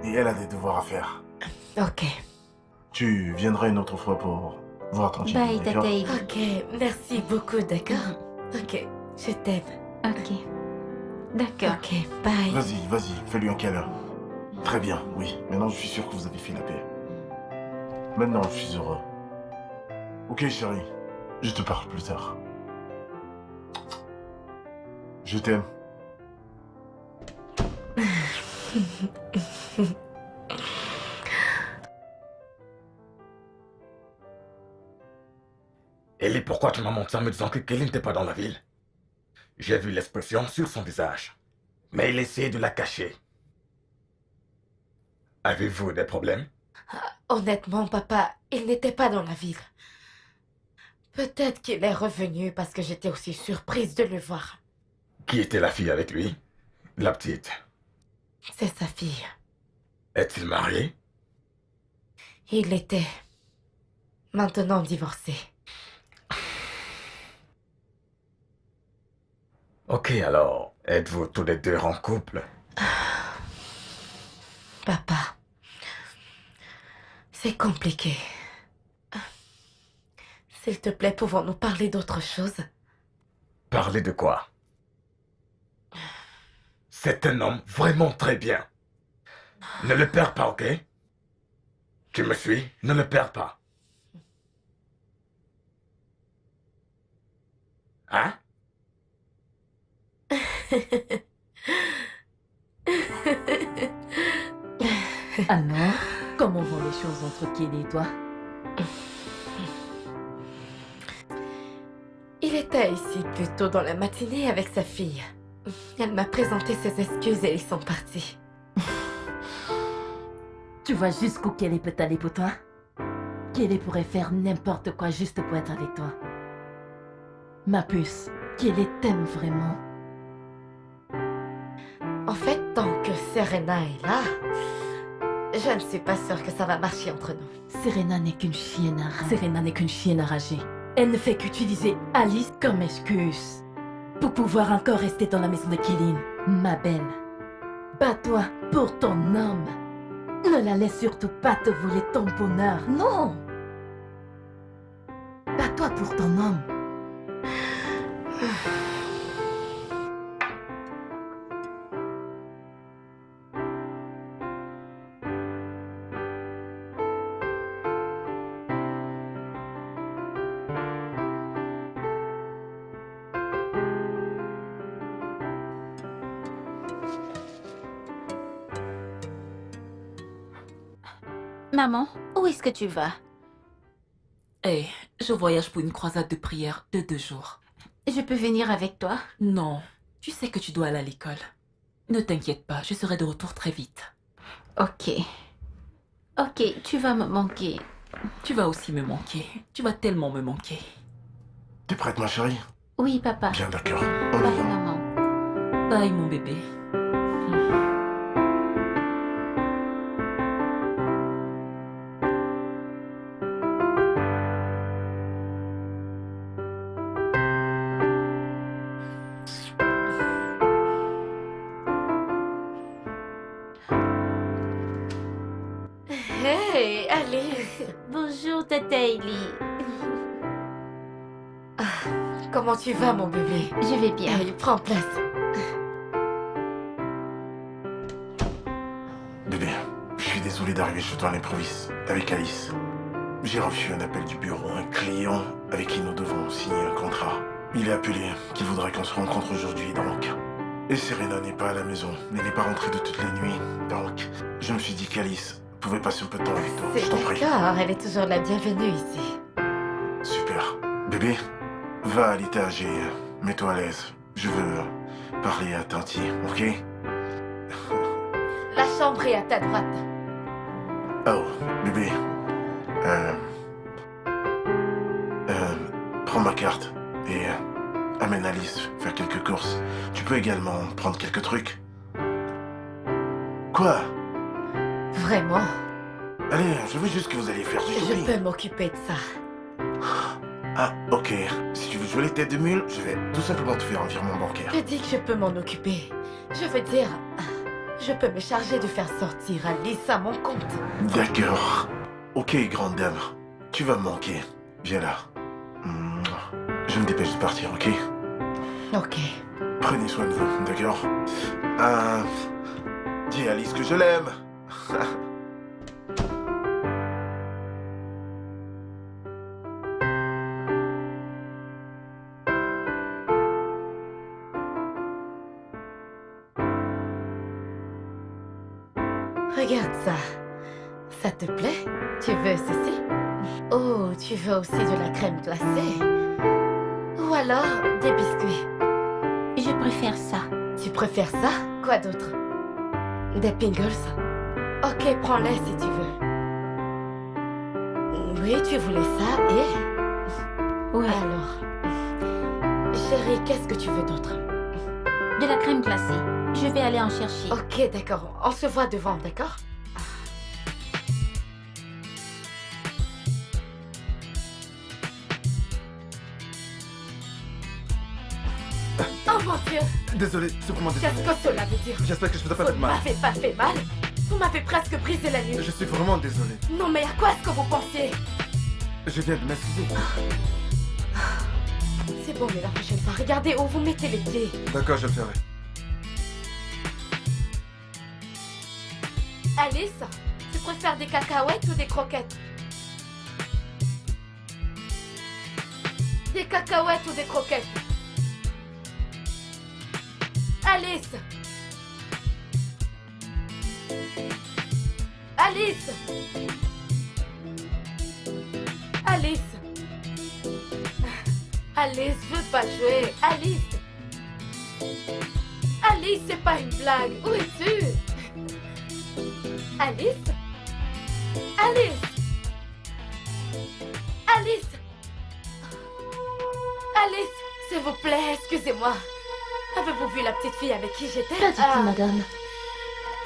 Speaker 4: Et elle a des devoirs à faire.
Speaker 3: Ok.
Speaker 4: Tu viendras une autre fois pour voir ton chien,
Speaker 1: Bye,
Speaker 4: d'accord?
Speaker 1: Tata Ellie.
Speaker 3: Ok, merci beaucoup, d'accord? Ok, je t'aime.
Speaker 1: Ok. D'accord.
Speaker 3: Ok, bye.
Speaker 4: Vas-y, fais-lui un câlin. Très bien, oui. Maintenant, je suis sûr que vous avez fait la paix. Maintenant, je suis heureux. Ok, chérie. Je te parle plus tard. Je t'aime.
Speaker 6: Ellie, pourquoi tu m'as menti en me disant que Kelly n'était pas dans la ville? J'ai vu l'expression sur son visage. Mais il essayait de la cacher. Avez-vous des problèmes?
Speaker 3: Honnêtement, papa, il n'était pas dans la ville. Peut-être qu'il est revenu parce que j'étais aussi surprise de le voir.
Speaker 6: Qui était la fille avec lui? La petite.
Speaker 3: C'est sa fille.
Speaker 6: Est-il marié?
Speaker 3: Il était maintenant divorcé.
Speaker 6: Ok, alors, êtes-vous tous les deux en couple?
Speaker 3: Papa, c'est compliqué. S'il te plaît, pouvons-nous parler d'autre chose?
Speaker 6: Parler de quoi? C'est un homme vraiment très bien. Ne le perds pas, ok? Tu me suis? Ne le perds pas. Hein?
Speaker 2: Alors, comment vont les choses entre Kelly et toi?
Speaker 3: Il était ici plus tôt dans la matinée avec sa fille. Elle m'a présenté ses excuses et ils sont partis.
Speaker 2: Tu vois jusqu'où Kelly peut aller pour toi? Kelly pourrait faire n'importe quoi juste pour être avec toi. Ma puce, Kelly t'aime vraiment.
Speaker 3: En fait, tant que Serena est là, je ne suis pas sûre que ça va marcher entre nous.
Speaker 2: Serena n'est qu'une chienne enragée. Serena n'est qu'une chienne enragée. Elle ne fait qu'utiliser Alice comme excuse pour pouvoir encore rester dans la maison de Kéline. Ma belle, bats-toi pour ton homme. Ne la laisse surtout pas te voler ton bonheur. Non! Bats-toi pour ton homme.
Speaker 1: Maman, où est-ce que tu vas?
Speaker 2: Eh, je voyage pour une croisade de prière de 2 jours.
Speaker 1: Je peux venir avec toi?
Speaker 2: Non, tu sais que tu dois aller à l'école. Ne t'inquiète pas, je serai de retour très vite.
Speaker 1: Ok. Ok, tu vas me manquer.
Speaker 2: Tu vas aussi me manquer. Tu vas tellement me manquer.
Speaker 4: T'es prête, ma chérie?
Speaker 1: Oui, papa.
Speaker 4: Bien d'accord. On y
Speaker 1: Bye,
Speaker 4: va.
Speaker 1: maman.
Speaker 2: Bye, mon bébé.
Speaker 3: Hey, Alice!
Speaker 1: Bonjour, Tata Ellie.
Speaker 3: Comment tu vas, mon bébé?
Speaker 1: Je vais bien.
Speaker 3: Hey, prends place.
Speaker 4: Bébé, je suis désolé d'arriver chez toi à l'improviste, avec Alice. J'ai reçu un appel du bureau, un client avec qui nous devons signer un contrat. Il est appelé qu'il voudrait qu'on se rencontre aujourd'hui, donc. Et Serena n'est pas à la maison, elle n'est pas rentrée de toutes les nuits, donc je me suis dit qu'Alice pouvait passer un peu de temps avec toi. Je
Speaker 3: C'est
Speaker 4: t'en prie.
Speaker 3: d'accord, elle est toujours la bienvenue ici.
Speaker 4: Super. Bébé, va à l'étage et mets-toi à l'aise. Je veux parler à Tanti, ok?
Speaker 3: La chambre est à ta droite.
Speaker 4: Oh, bébé. Prends ma carte et amène Alice faire quelques courses. Tu peux également prendre quelques trucs. Quoi?
Speaker 3: Vraiment?
Speaker 4: Allez, je veux juste que vous alliez faire du
Speaker 3: Je
Speaker 4: shopping.
Speaker 3: peux m'occuper de ça.
Speaker 4: Ah, ok. Si tu veux jouer les têtes de mule, je vais tout simplement te faire un virement bancaire.
Speaker 3: Je dis que je peux m'en occuper. Je veux dire, je peux me charger de faire sortir Alice à mon compte.
Speaker 4: D'accord. Ok, grande dame. Tu vas me manquer. Viens là. Je me dépêche de partir, ok?
Speaker 3: Ok.
Speaker 4: Prenez soin de vous, d'accord? Dis à Alice que je l'aime.
Speaker 3: Regarde ça. Ça te plaît? Tu veux ceci? Oh, tu veux aussi de la crème glacée? Ou alors des biscuits?
Speaker 1: Je préfère ça.
Speaker 3: Tu préfères ça? Quoi d'autre? Des Pringles? Ok, prends-les si tu veux. Oui, tu voulais ça et...
Speaker 1: Oui.
Speaker 3: Alors... Chérie, qu'est-ce que tu veux d'autre?
Speaker 1: De la crème glacée. Je vais aller en chercher.
Speaker 3: Ok, d'accord. On se voit devant, d'accord? Oh mon Dieu!
Speaker 7: Désolé, c'est vraiment désolé.
Speaker 3: Qu'est-ce que cela veut dire?
Speaker 7: J'espère que je ne t'ai pas
Speaker 3: Vous
Speaker 7: fait
Speaker 3: ne
Speaker 7: mal.
Speaker 3: m'avez pas fait mal? Vous m'avez presque brisé la nuit.
Speaker 7: Je suis vraiment désolé.
Speaker 3: Non mais à quoi est-ce que vous pensiez?
Speaker 7: Je viens de m'excuser.
Speaker 3: C'est bon, mais la prochaine fois, regardez où vous mettez les pieds.
Speaker 7: D'accord, je le ferai.
Speaker 3: Alice, tu préfères des cacahuètes ou des croquettes? Des cacahuètes ou des croquettes? Alice! Alice! Alice! Alice veut pas jouer. Alice! Alice, c'est pas une blague. Où es-tu? Alice? Alice? Alice? Alice, s'il vous plaît, excusez-moi. Avez-vous vu la petite fille avec qui j'étais?
Speaker 8: Pas du tout, madame.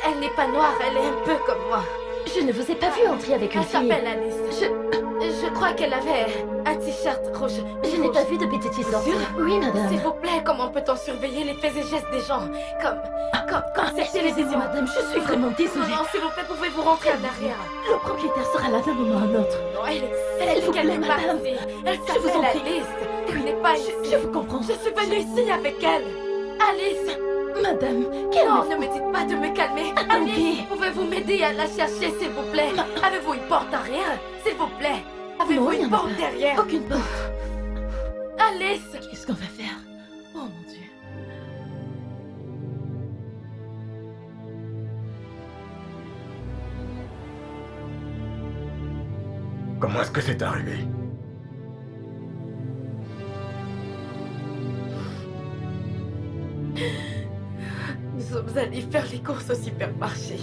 Speaker 3: Elle n'est pas noire, elle est un peu comme moi.
Speaker 8: Je ne vous ai pas vu entrer avec une
Speaker 3: Elle
Speaker 8: fille.
Speaker 3: s'appelle Alice. Je crois qu'elle avait un t-shirt rouge.
Speaker 8: Je n'ai pas vu de petite fille sortir.
Speaker 3: Sûr?
Speaker 8: Oui,
Speaker 3: S'il
Speaker 8: madame.
Speaker 3: vous plaît, comment peut-on surveiller les faits et gestes des gens? Comme c'était les
Speaker 8: Excusez-moi, madame, je suis vraiment désolée.
Speaker 3: Non, s'il vous plaît, pouvez-vous rentrer en arrière?
Speaker 8: Le propriétaire sera là d'un moment à un autre.
Speaker 3: Non, elle
Speaker 8: S'il
Speaker 3: est
Speaker 8: vous plaît,
Speaker 3: qu'elle n'est pas
Speaker 8: madame.
Speaker 3: ici. Elle
Speaker 8: Je vous en
Speaker 3: s'appelle
Speaker 8: prie.
Speaker 3: Alice. Elle n'est pas ici.
Speaker 8: Je vous comprends.
Speaker 3: Je suis venue ici avec elle. Alice!
Speaker 8: Madame,
Speaker 3: Non,
Speaker 8: calmez-vous.
Speaker 3: ne me dites pas de me calmer.
Speaker 8: Attendez.
Speaker 3: Alice, pouvez-vous m'aider à la chercher, s'il vous plaît? Avez-vous une porte arrière? S'il vous plaît. Avez-vous
Speaker 8: Non, il y
Speaker 3: une
Speaker 8: en a
Speaker 3: porte
Speaker 8: pas.
Speaker 3: derrière?
Speaker 8: Aucune porte.
Speaker 3: Alice!
Speaker 8: Qu'est-ce qu'on va faire? Oh mon Dieu.
Speaker 6: Comment est-ce que c'est arrivé?
Speaker 3: Nous sommes allés faire les courses au supermarché.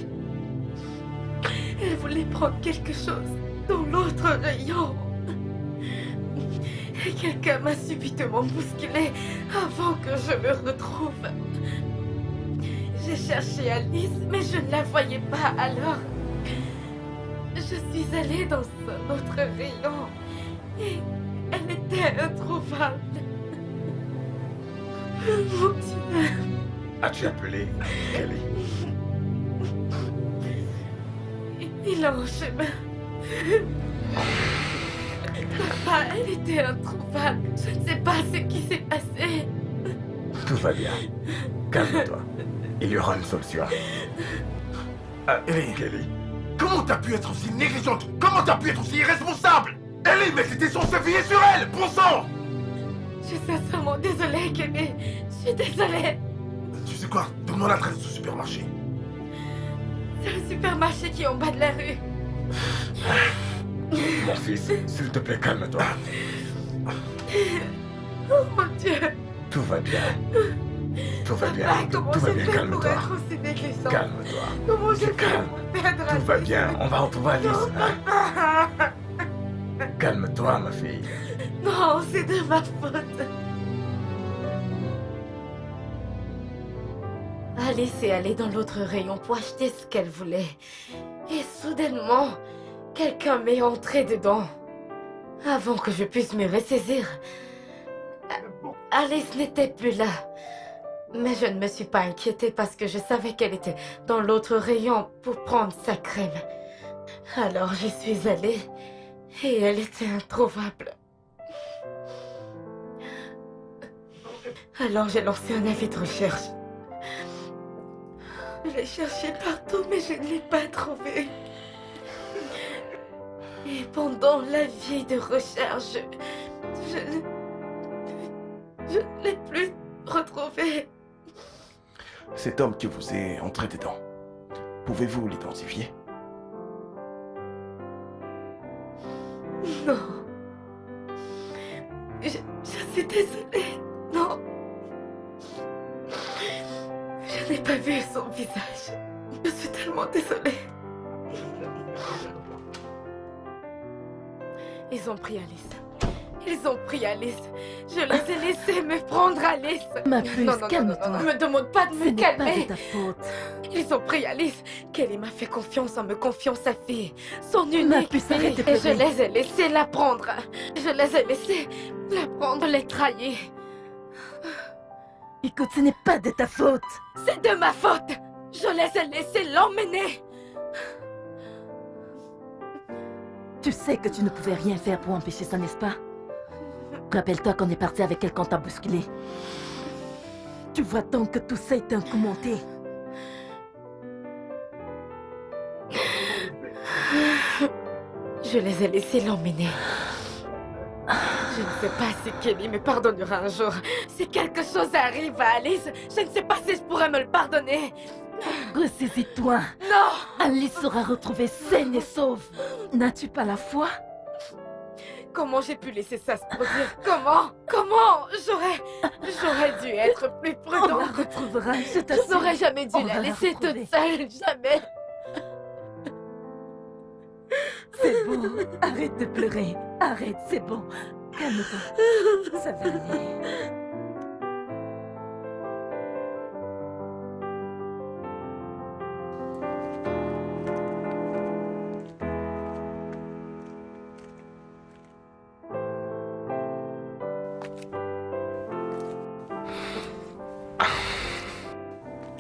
Speaker 3: Elle voulait prendre quelque chose dans l'autre rayon. Et quelqu'un m'a subitement bousculé avant que je me retrouve. J'ai cherché Alice, mais je ne la voyais pas alors. Je suis allée dans un autre rayon et elle était introuvable. Mon Dieu.
Speaker 6: As-tu appelé Kelly?
Speaker 3: Il est en chemin. Papa, elle était introuvable. Je ne sais pas ce qui s'est passé.
Speaker 6: Tout va bien. Calme-toi. Il y aura une solution.
Speaker 4: Ellie,
Speaker 6: Kelly,
Speaker 4: comment t'as pu être aussi négligente? Comment t'as pu être aussi irresponsable? Ellie, mais c'était censé veiller sur elle, bon sang!
Speaker 3: Je suis sincèrement désolée, Kenny. Je suis désolée.
Speaker 4: Tu sais quoi? Donne-moi l'adresse du supermarché.
Speaker 3: C'est le supermarché qui est en bas de la rue.
Speaker 6: mon fils, s'il te plaît, calme-toi.
Speaker 3: Oh mon Dieu.
Speaker 6: Tout va bien. Tout va bien.
Speaker 3: Papa, comment
Speaker 6: Tout va
Speaker 3: j'ai
Speaker 6: bien,
Speaker 3: fait pour
Speaker 6: calme-toi.
Speaker 3: être aussi négligente?
Speaker 6: Calme-toi.
Speaker 3: Comment j'ai fait
Speaker 6: Calme.
Speaker 3: pour perdre
Speaker 6: Tout va
Speaker 3: Alice?
Speaker 6: bien. On va retrouver Alice. hein. Calme-toi, ma fille.
Speaker 3: Non, c'est de ma faute. Alice est allée dans l'autre rayon pour acheter ce qu'elle voulait. Et soudainement, quelqu'un m'est entré dedans. Avant que je puisse me ressaisir, Alice n'était plus là. Mais je ne me suis pas inquiétée parce que je savais qu'elle était dans l'autre rayon pour prendre sa crème. Alors j'y suis allée et elle était introuvable. Alors j'ai lancé un avis de recherche. Je l'ai cherché partout, mais je ne l'ai pas trouvé. Et pendant l'avis de recherche, je ne l'ai plus retrouvé.
Speaker 7: Cet homme qui vous est entré dedans, pouvez-vous l'identifier?
Speaker 3: Non. Je suis désolée. Non. Je n'ai pas vu son visage. Je suis tellement désolée. Ils ont pris Alice. Ils ont pris Alice. Je les ai laissés me prendre Alice.
Speaker 8: Ma puce,
Speaker 3: Non,
Speaker 8: calme-toi.
Speaker 3: ne me demande pas de
Speaker 8: Ce
Speaker 3: me
Speaker 8: n'est pas de
Speaker 3: calmer.
Speaker 8: ta faute.
Speaker 3: Ils ont pris Alice. Kelly m'a fait confiance en me confiant sa fille. Son
Speaker 8: Ma
Speaker 3: unique
Speaker 8: puce,
Speaker 3: fille.
Speaker 8: arrête de
Speaker 3: Et je
Speaker 8: pleurer.
Speaker 3: les ai laissés la prendre. Je les ai laissés la prendre, les trahir.
Speaker 8: Écoute, ce n'est pas de ta faute.
Speaker 3: C'est de ma faute. Je les ai laissés l'emmener.
Speaker 8: Tu sais que tu ne pouvais rien faire pour empêcher ça, n'est-ce pas? Rappelle-toi qu'on est parti avec elle quand t'as bousculé. Tu vois donc que tout ça est un coup monté.
Speaker 3: Je les ai laissés l'emmener. Je ne sais pas si Kelly me pardonnera un jour. Si quelque chose arrive à Alice, je ne sais pas si je pourrais me le pardonner.
Speaker 8: Ressaisis-toi.
Speaker 3: Non!
Speaker 8: Alice sera retrouvée saine et sauve. N'as-tu pas la foi?
Speaker 3: Comment j'ai pu laisser ça se produire? Comment? J'aurais dû être plus
Speaker 8: On la
Speaker 3: prudente.
Speaker 8: retrouvera, je
Speaker 3: Je
Speaker 8: t'assure.
Speaker 3: n'aurais jamais dû
Speaker 8: On va
Speaker 3: la
Speaker 8: la
Speaker 3: laisser
Speaker 8: retrouver.
Speaker 3: toute seule, jamais.
Speaker 8: C'est bon. Arrête de pleurer. Arrête, c'est bon. Calme-toi. Ça va aller.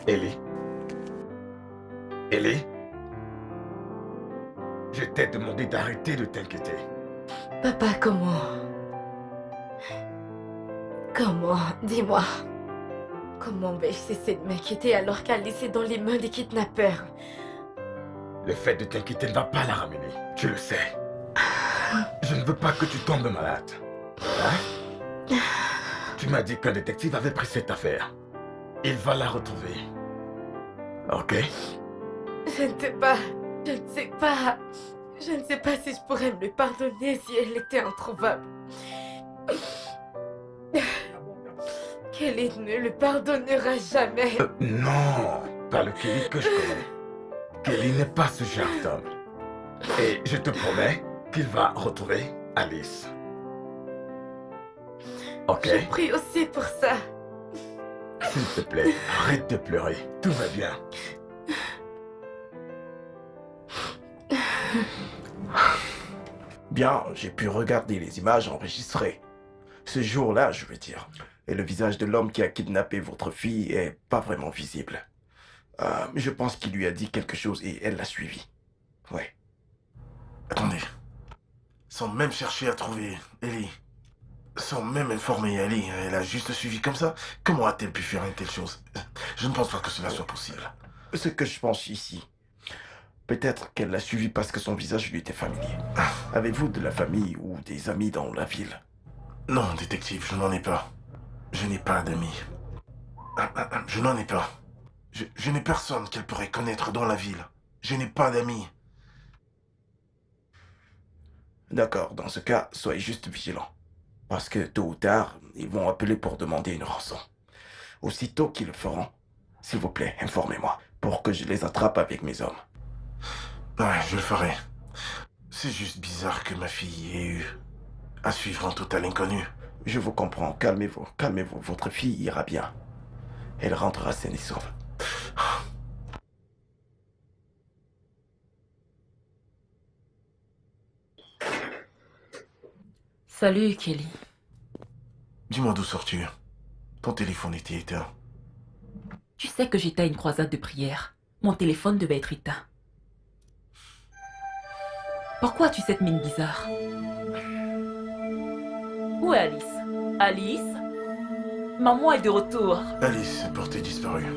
Speaker 6: Ellie? Ellie? Je t'ai demandé d'arrêter de t'inquiéter.
Speaker 3: Papa, comment? Comment? Dis-moi. Comment vais-je cesser de m'inquiéter alors qu'Alice est dans les mains des kidnappeurs?
Speaker 6: Le fait de t'inquiéter ne va pas la ramener. Tu le sais. Je ne veux pas que tu tombes malade. Hein? Tu m'as dit qu'un détective avait pris cette affaire. Il va la retrouver. Ok?
Speaker 3: Je ne sais pas. Je ne sais pas. Je ne sais pas si je pourrais me le pardonner si elle était introuvable. Kelly ne le pardonnera jamais.
Speaker 6: Non, pas le Kelly que je connais. Kelly n'est pas ce genre d'homme. Et je te promets qu'il va retrouver Alice. Ok?
Speaker 3: Je prie aussi pour ça.
Speaker 6: S'il te plaît, arrête de pleurer. Tout va bien.
Speaker 9: Bien, j'ai pu regarder les images enregistrées. Ce jour-là, je veux dire. Et le visage de l'homme qui a kidnappé votre fille est pas vraiment visible. Je pense qu'il lui a dit quelque chose et elle l'a suivi. Ouais.
Speaker 4: Attendez. Sans même chercher à trouver Ellie, sans même informer Ellie, elle a juste suivi comme ça. Comment a-t-elle pu faire une telle chose? Je ne pense pas que cela soit possible.
Speaker 9: Ce que je pense ici, peut-être qu'elle l'a suivi parce que son visage lui était familier. Avez-vous de la famille ou des amis dans la ville?
Speaker 4: Non, détective, je n'en ai pas. Je n'ai pas d'amis. Je n'en ai pas. Je n'ai personne qu'elle pourrait connaître dans la ville. Je n'ai pas d'amis.
Speaker 9: D'accord, dans ce cas, soyez juste vigilants. Parce que tôt ou tard, ils vont appeler pour demander une rançon. Aussitôt qu'ils le feront, s'il vous plaît, informez-moi, pour que je les attrape avec mes hommes.
Speaker 4: Ouais, je le ferai. C'est juste bizarre que ma fille ait eu à suivre un total inconnu.
Speaker 9: Je vous comprends, calmez-vous, calmez-vous, votre fille ira bien. Elle rentrera saine et sauve.
Speaker 2: Salut, Kelly.
Speaker 4: Dis-moi d'où sors-tu? Ton téléphone était éteint.
Speaker 2: Tu sais que j'étais à une croisade de prière. Mon téléphone devait être éteint. Pourquoi as-tu cette mine bizarre? Où est Alice? Alice? Maman est de retour.
Speaker 4: Alice est portée disparue.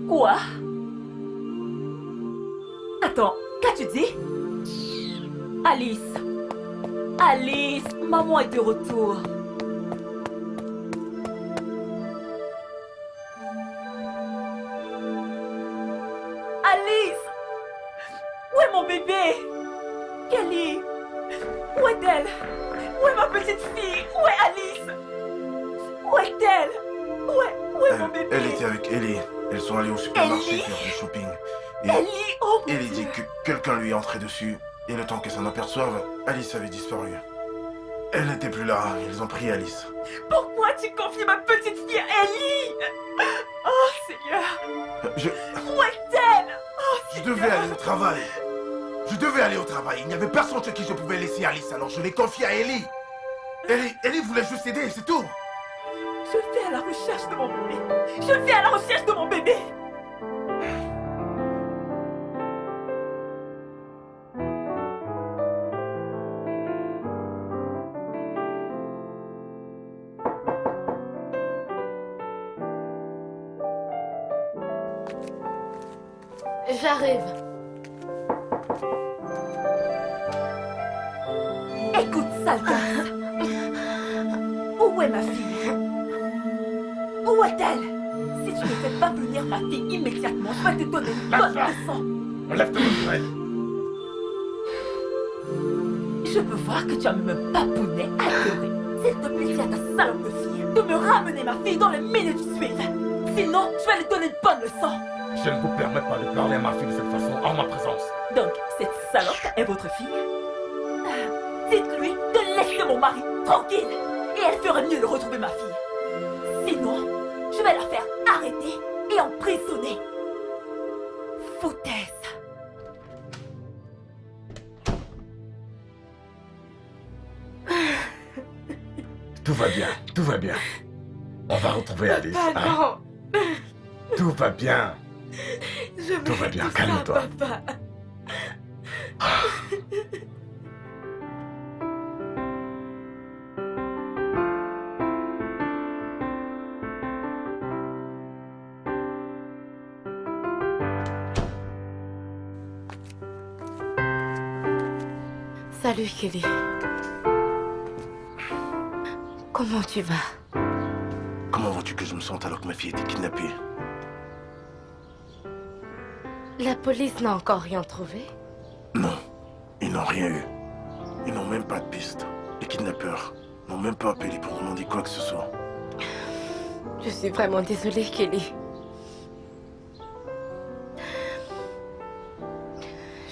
Speaker 2: Quoi? Attends, qu'as-tu dit? Alice! Alice! Maman est de retour. Alice! Où est mon bébé? Kelly! est-elle? Où est ma petite fille? Où est Alice? Où est-elle? Où est mon bébé?
Speaker 4: Elle était avec Ellie. Ils sont allés au supermarché
Speaker 2: Ellie?
Speaker 4: faire du shopping. Et
Speaker 2: Ellie, oh mon
Speaker 4: Ellie
Speaker 2: Dieu.
Speaker 4: dit que quelqu'un lui est entré dessus. Et le temps qu'elle s'en aperçoive, Alice avait disparu. Elle n'était plus là. Ils ont pris Alice.
Speaker 2: Pourquoi tu confies ma petite fille à Ellie? Oh Seigneur,
Speaker 4: Je
Speaker 2: où est-elle?
Speaker 4: je devais aller au travail. Je devais aller au travail. Il n'y avait personne chez qui je pouvais laisser Alice. Alors je l'ai confiée à Ellie. Ellie voulait juste aider, c'est tout.
Speaker 2: Je vais à la recherche de mon bébé. Je vais à la recherche de mon bébé.
Speaker 3: J'arrive.
Speaker 2: Écoute, sale gosse. Où est ma fille? Où est-elle? Si tu ne fais pas venir ma fille immédiatement, je vais te donner une bonne leçon.
Speaker 6: Enlève-toi, Fred.
Speaker 2: Je peux voir que tu as me papounet adoré. S'il te plaît, dis à ta salope de fille de me ramener ma fille dans les minutes qui suivent. Sinon, je vais lui donner une bonne leçon.
Speaker 6: Je ne vous permets pas de parler à ma fille de cette façon en ma présence.
Speaker 2: Donc, cette salope est votre fille? Dites-lui de laisser mon mari tranquille et elle fera mieux de retrouver ma fille. Sinon, je vais la faire arrêter et emprisonner. Foutaise.
Speaker 6: Tout va bien, tout va bien. On va retrouver Alice.
Speaker 3: Papa,
Speaker 6: hein?
Speaker 3: non.
Speaker 6: Tout va bien.
Speaker 3: Je
Speaker 6: Tout va
Speaker 3: mérite
Speaker 6: bien,
Speaker 3: ça,
Speaker 6: calme-toi.
Speaker 3: Papa. Salut Kelly. Comment tu vas?
Speaker 4: Comment veux-tu que je me sente alors que ma fille était kidnappée?
Speaker 3: La police n'a encore rien trouvé?
Speaker 4: Non, ils n'ont rien eu. Ils n'ont même pas de piste. Les kidnappeurs n'ont même pas appelé pour demander quoi que ce soit.
Speaker 3: Je suis vraiment désolée, Kelly.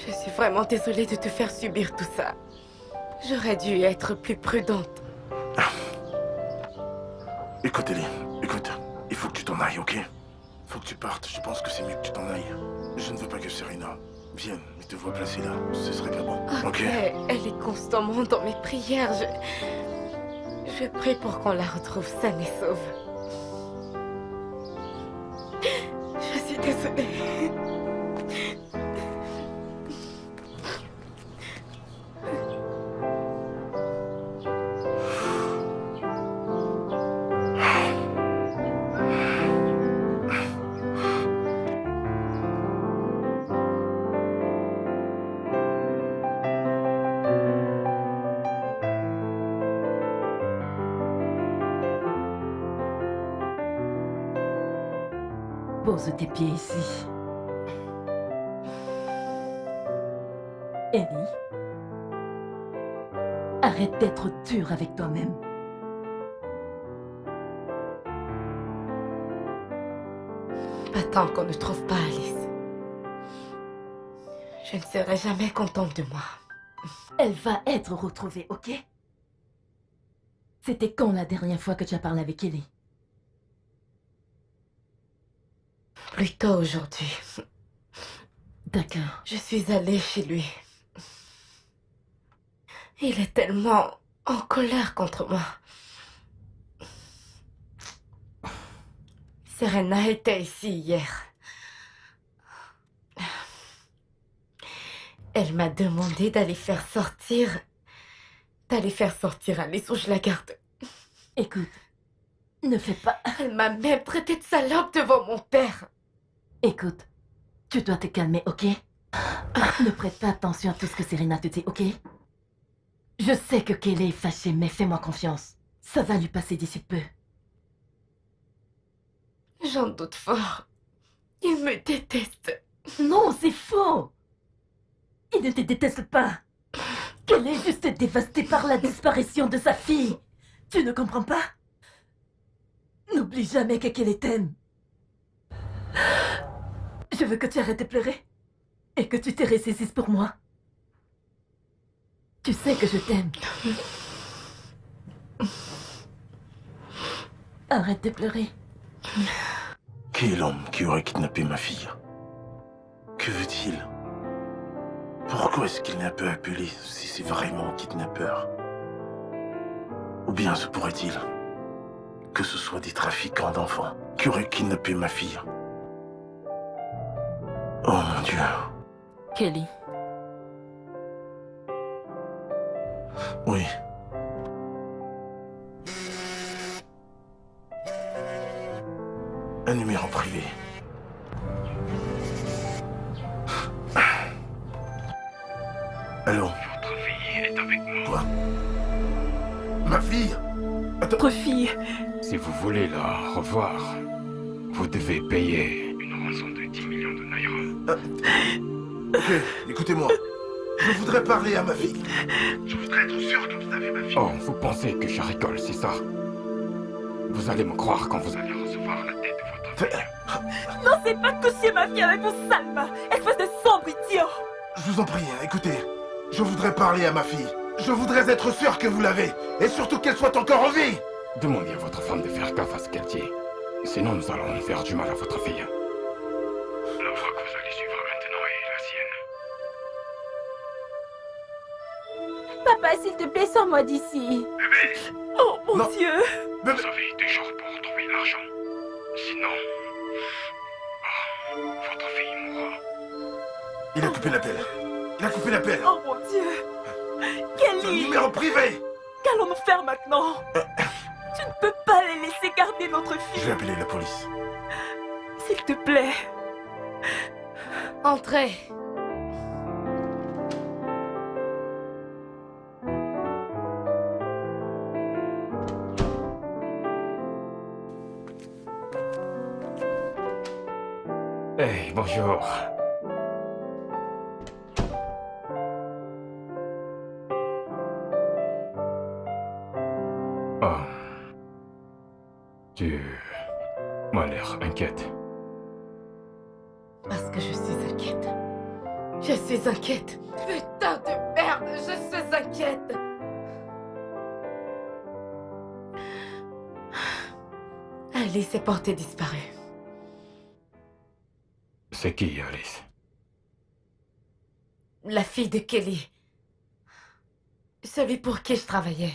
Speaker 3: Je suis vraiment désolée de te faire subir tout ça. J'aurais dû être plus prudente.
Speaker 4: Écoute, Ellie, écoute. Il faut que tu t'en ailles, ok? Faut que tu partes. Je pense que c'est mieux que tu t'en ailles. Je ne veux pas que Serena vienne et te voie placée là. Ce serait pas bon, ok?
Speaker 3: Elle est constamment dans mes prières. Je prie pour qu'on la retrouve saine et sauve. Je suis désolée.
Speaker 8: Pose tes pieds ici. Ellie, arrête d'être dur avec toi-même.
Speaker 3: Pas tant qu'on ne trouve pas Alice. Je ne serai jamais contente de moi.
Speaker 8: Elle va être retrouvée, ok? C'était quand la dernière fois que tu as parlé avec Ellie?
Speaker 3: Plutôt aujourd'hui.
Speaker 8: D'accord.
Speaker 3: Je suis allée chez lui. Il est tellement en colère contre moi. Serena était ici hier. Elle m'a demandé d'aller faire sortir Alice ou je la garde.
Speaker 8: Écoute, ne fais pas...
Speaker 3: Elle m'a même traité de salope devant mon père.
Speaker 8: Écoute, tu dois te calmer, ok? Ne prête pas attention à tout ce que Serena te dit, ok? Je sais que Kelly est fâchée, mais fais-moi confiance. Ça va lui passer d'ici peu.
Speaker 3: J'en doute fort. Il me déteste.
Speaker 8: Non, c'est faux! Il ne te déteste pas. qu'elle est juste dévastée par la disparition de sa fille. Tu ne comprends pas? N'oublie jamais que Kelly t'aime. Je veux que tu arrêtes de pleurer et que tu te ressaisisses pour moi. Tu sais que je t'aime. Arrête de pleurer.
Speaker 4: Qui est l'homme qui aurait kidnappé ma fille? Que veut-il? Pourquoi est-ce qu'il n'a pas appelé si c'est vraiment un kidnappeur? Ou bien se pourrait-il que ce soit des trafiquants d'enfants qui auraient kidnappé ma fille? Oh mon Dieu.
Speaker 2: Kelly,
Speaker 4: Oui. Un numéro privé. Allô?
Speaker 5: Votre fille est avec moi.
Speaker 4: Quoi? Ma fille? Attends.
Speaker 2: notre fille.
Speaker 5: Si vous voulez la revoir, vous devez payer une rançon de 10 millions de naira.
Speaker 4: Ok, écoutez-moi. Je voudrais parler à ma fille. Je voudrais être sûr que vous avez ma fille.
Speaker 5: Oh, vous pensez que je rigole, c'est ça? Vous allez me croire quand vous allez recevoir la tête de votre fille.
Speaker 2: Non, c'est pas toucher ma fille avec vos sales mains, espèce de sombre idiot.
Speaker 4: Je vous en prie, écoutez. Je voudrais parler à ma fille. Je voudrais être sûr que vous l'avez. Et surtout qu'elle soit encore en vie.
Speaker 5: Demandez à votre femme de faire gaffe à ce qu'elle dit. Sinon, nous allons faire du mal à votre fille. La voie que vous allez suivre maintenant est la sienne.
Speaker 1: Papa, s'il te plaît, sors-moi d'ici.
Speaker 2: Oh mon
Speaker 4: Non.
Speaker 2: Dieu.
Speaker 5: Vous avez 2 jours pour retrouver l'argent. Sinon... votre fille mourra.
Speaker 4: Il a coupé l'appel. Il a coupé l'appel.
Speaker 2: Oh mon Dieu.
Speaker 4: C'est un
Speaker 2: Kelly,
Speaker 4: numéro privé.
Speaker 2: qu'allons-nous faire maintenant? Tu ne peux pas les laisser garder notre
Speaker 4: Je
Speaker 2: fille.
Speaker 4: vais appeler la police.
Speaker 2: S'il te plaît.
Speaker 3: Entrez.
Speaker 5: Hey, bonjour. Oh. Tu m'as l'air inquiète.
Speaker 3: Parce que je suis inquiète. Je suis inquiète. Putain de merde, je suis inquiète. Alice est portée disparue.
Speaker 5: C'est qui, Alice?
Speaker 3: La fille de Kelly. Celui pour qui je travaillais.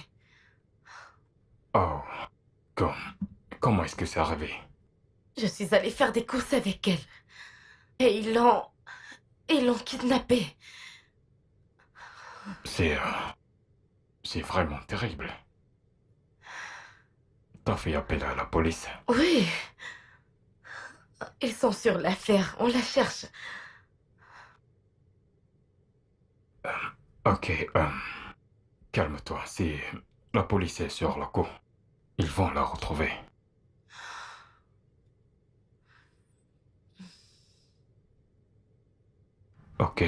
Speaker 5: Oh. Comment est-ce que c'est arrivé?
Speaker 3: Je suis allée faire des courses avec elle. Et ils l'ont kidnappée.
Speaker 5: C'est vraiment terrible. T'as fait appel à la police?
Speaker 3: Oui. Ils sont sur l'affaire, on la cherche.
Speaker 5: Ok, calme-toi. Si la police est sur le coup, ils vont la retrouver. Ok.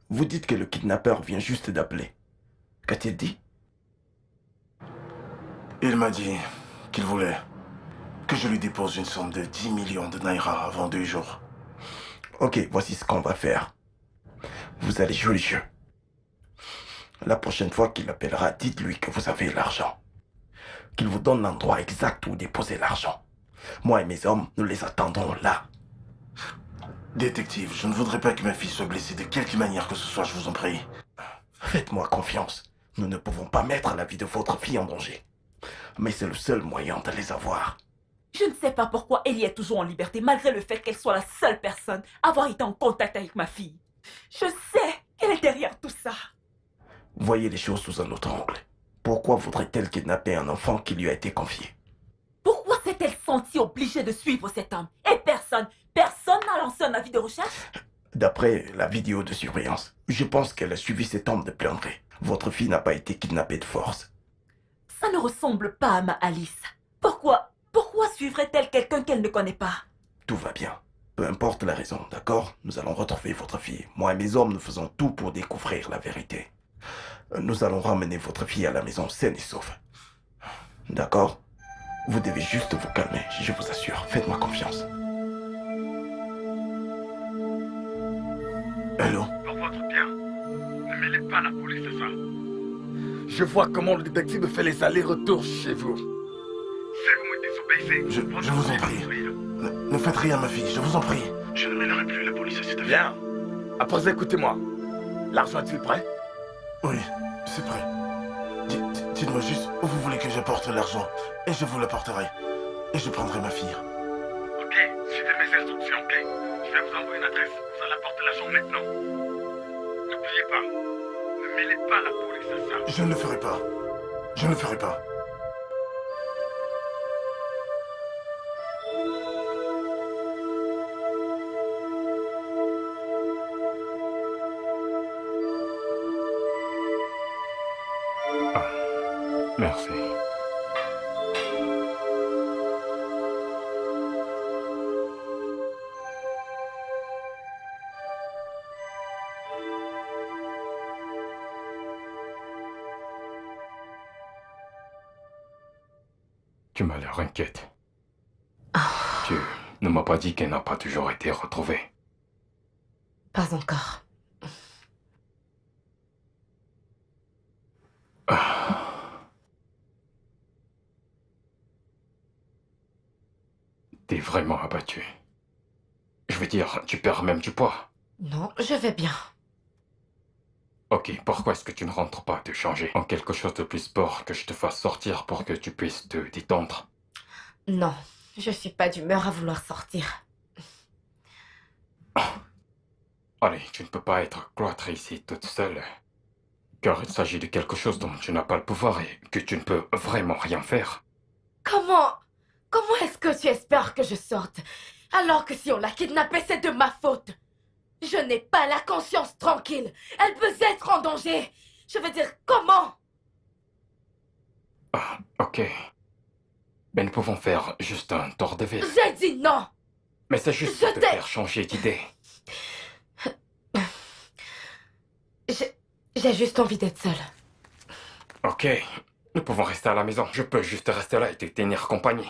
Speaker 9: Vous dites que le kidnappeur vient juste d'appeler. Qu'a-t-il dit?
Speaker 4: Il m'a dit qu'il voulait que je lui dépose une somme de 10 millions de naira avant 2 jours.
Speaker 9: Ok, voici ce qu'on va faire. Vous allez jouer le jeu. La prochaine fois qu'il appellera, dites-lui que vous avez l'argent. Qu'il vous donne l'endroit exact où déposer l'argent. Moi et mes hommes, nous les attendrons là.
Speaker 4: Détective, je ne voudrais pas que ma fille soit blessée de quelque manière que ce soit, je vous en prie.
Speaker 9: Faites-moi confiance. Nous ne pouvons pas mettre la vie de votre fille en danger. Mais c'est le seul moyen de les avoir.
Speaker 2: Je ne sais pas pourquoi Ellie est toujours en liberté, malgré le fait qu'elle soit la seule personne à avoir été en contact avec ma fille. Je sais qu'elle est derrière tout ça.
Speaker 9: Voyez les choses sous un autre angle. Pourquoi voudrait-elle kidnapper un enfant qui lui a été confié?
Speaker 2: Pourquoi s'est-elle sentie obligée de suivre cet homme? Et personne n'a lancé un avis de recherche?
Speaker 9: D'après la vidéo de surveillance, je pense qu'elle a suivi cet homme de plein gré. Votre fille n'a pas été kidnappée de force.
Speaker 2: Ça ne ressemble pas à ma Alice. Pourquoi suivrait-elle quelqu'un qu'elle ne connaît pas?
Speaker 9: Tout va bien. Peu importe la raison, d'accord? Nous allons retrouver votre fille. Moi et mes hommes, nous faisons tout pour découvrir la vérité. Nous allons ramener votre fille à la maison saine et sauve. D'accord? Vous devez juste vous calmer, je vous assure. Faites-moi confiance. Hello?
Speaker 6: Pour votre bien, ne mêlez pas la police à ça. Je vois comment le détective fait les allers-retours chez vous. Si vous me désobéissez,
Speaker 9: Je vous en prie. Ne faites rien, ma fille, je vous en prie. Je ne mêlerai plus la police à cette affaire.
Speaker 6: Bien. Après, écoutez-moi. L'argent est-il prêt?
Speaker 9: Oui, c'est prêt. Dites-moi juste où vous voulez que j'apporte l'argent, et je vous l'apporterai. Et je prendrai ma fille.
Speaker 6: Ok, suivez mes instructions, ok? Je vais vous envoyer une adresse. Vous allez apporter l'argent maintenant. N'oubliez pas, ne mêlez pas la police à ça.
Speaker 9: Je ne le ferai pas. Je ne le ferai pas.
Speaker 5: Merci. Tu m'as l'air inquiète. Tu ne m'as pas dit qu'elle n'a pas toujours été retrouvée.
Speaker 3: Pas encore.
Speaker 5: T'es vraiment abattu. Je veux dire, tu perds même du poids.
Speaker 3: Non, je vais bien.
Speaker 5: Ok, pourquoi est-ce que tu ne rentres pas te changer en quelque chose de plus sport que je te fasse sortir pour que tu puisses te détendre?
Speaker 3: Non, je suis pas d'humeur à vouloir sortir.
Speaker 5: Allez, tu ne peux pas être cloîtrée ici toute seule. Car il s'agit de quelque chose dont tu n'as pas le pouvoir et que tu ne peux vraiment rien faire.
Speaker 3: Comment est-ce que tu espères que je sorte alors que si on l'a kidnappée, c'est de ma faute? Je n'ai pas la conscience tranquille. Elle peut être en danger. Je veux dire, comment?
Speaker 5: Ah, ok. Mais nous pouvons faire juste un tour de ville.
Speaker 3: J'ai dit non.
Speaker 5: Mais c'est juste
Speaker 3: Je
Speaker 5: pour te
Speaker 3: t'ai-
Speaker 5: faire changer d'idée.
Speaker 3: J'ai juste envie d'être seule.
Speaker 5: Ok, nous pouvons rester à la maison. Je peux juste rester là et te tenir compagnie.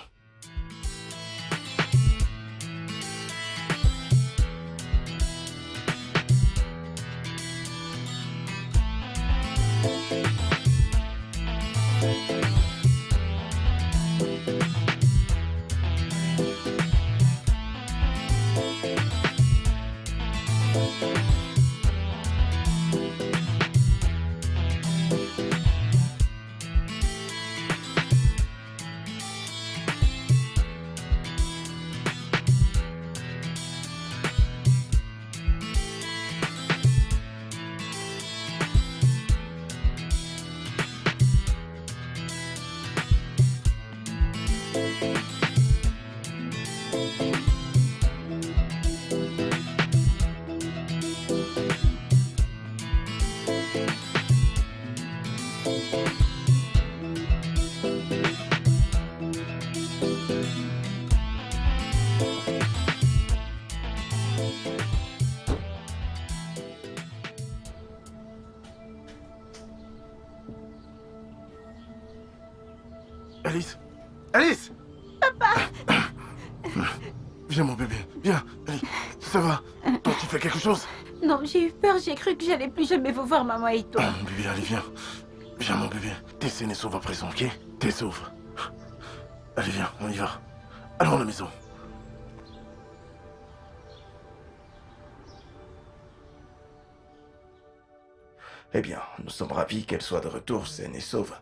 Speaker 9: Alice? Alice! Papa! Viens, mon bébé, viens. Allez, ça va? Toi, tu fais quelque chose?
Speaker 1: Non, j'ai eu peur, j'ai cru que j'allais plus jamais vous voir, maman et toi.
Speaker 9: Bébé, allez, viens. Viens, mon bébé. T'es saine et sauve à présent, ok? T'es sauve. Allez, viens, on y va. Allons à la maison. Eh bien, nous sommes ravis qu'elle soit de retour saine et sauve.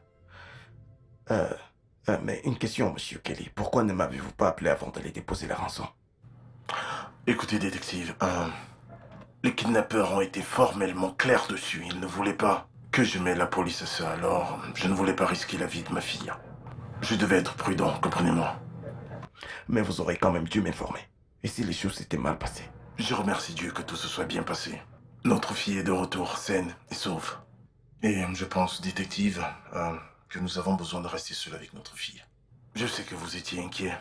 Speaker 9: Mais une question, monsieur Kelly. Pourquoi ne m'avez-vous pas appelé avant d'aller déposer la rançon? Écoutez, détective, les kidnappeurs ont été formellement clairs dessus. Ils ne voulaient pas que je mette la police à ça, alors je ne voulais pas risquer la vie de ma fille. Je devais être prudent, comprenez-moi. Mais vous aurez quand même dû m'informer. Et si les choses s'étaient mal passées? Je remercie Dieu que tout se soit bien passé. Notre fille est de retour, saine et sauve. Et je pense, détective, que nous avons besoin de rester seuls avec notre fille. Je sais que vous étiez inquiet,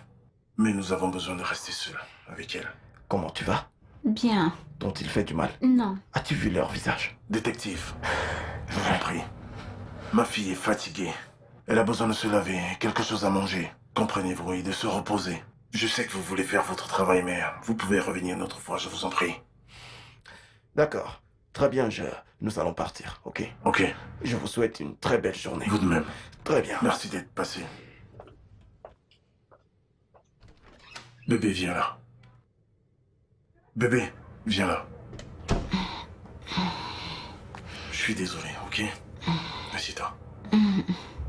Speaker 9: mais nous avons besoin de rester seuls avec elle. Comment tu vas?
Speaker 1: Bien.
Speaker 9: dont il fait du mal?
Speaker 1: Non.
Speaker 9: As-tu vu leur visage?
Speaker 4: Détective, je vous en prie. Ma fille est fatiguée. Elle a besoin de se laver, quelque chose à manger. Comprenez-vous, et de se reposer. Je sais que vous voulez faire votre travail, mais vous pouvez revenir une autre fois, je vous en prie.
Speaker 9: D'accord. Très bien, nous allons partir, ok?
Speaker 4: Ok,
Speaker 9: Je vous souhaite une très belle journée.
Speaker 4: vous de même.
Speaker 9: Très bien.
Speaker 4: Merci d'être passé. Bébé, viens là. Bébé, viens là. Je suis désolé, ok? Assieds-toi.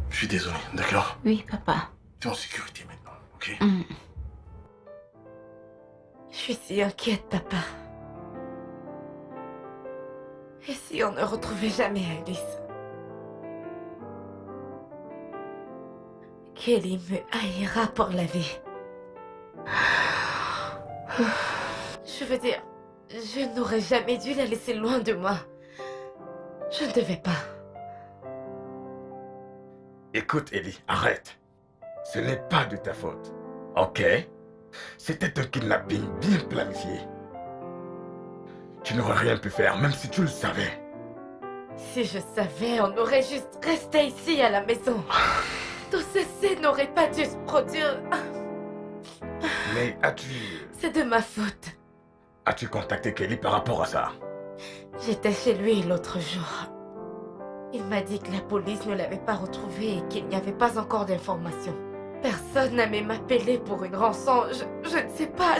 Speaker 4: Je suis désolé, d'accord?
Speaker 1: Oui, papa.
Speaker 4: T'es en sécurité maintenant, ok?
Speaker 3: Je suis si inquiète, papa. Et si on ne retrouvait jamais Alice? Kelly me haïra pour la vie. Je veux dire, je n'aurais jamais dû la laisser loin de moi. Je ne devais pas.
Speaker 6: Écoute, Ellie, arrête. Ce n'est pas de ta faute. Ok? C'était un kidnapping bien planifié. Tu n'aurais rien pu faire, même si tu le savais.
Speaker 3: Si je savais, on aurait juste resté ici à la maison. Tout ceci n'aurait pas dû se produire.
Speaker 6: Mais as-tu...
Speaker 3: C'est de ma faute.
Speaker 6: As-tu contacté Kelly par rapport à ça?
Speaker 3: J'étais chez lui l'autre jour. Il m'a dit que la police ne l'avait pas retrouvé et qu'il n'y avait pas encore d'informations. Personne n'a même appelé pour une rançon. Je ne sais pas,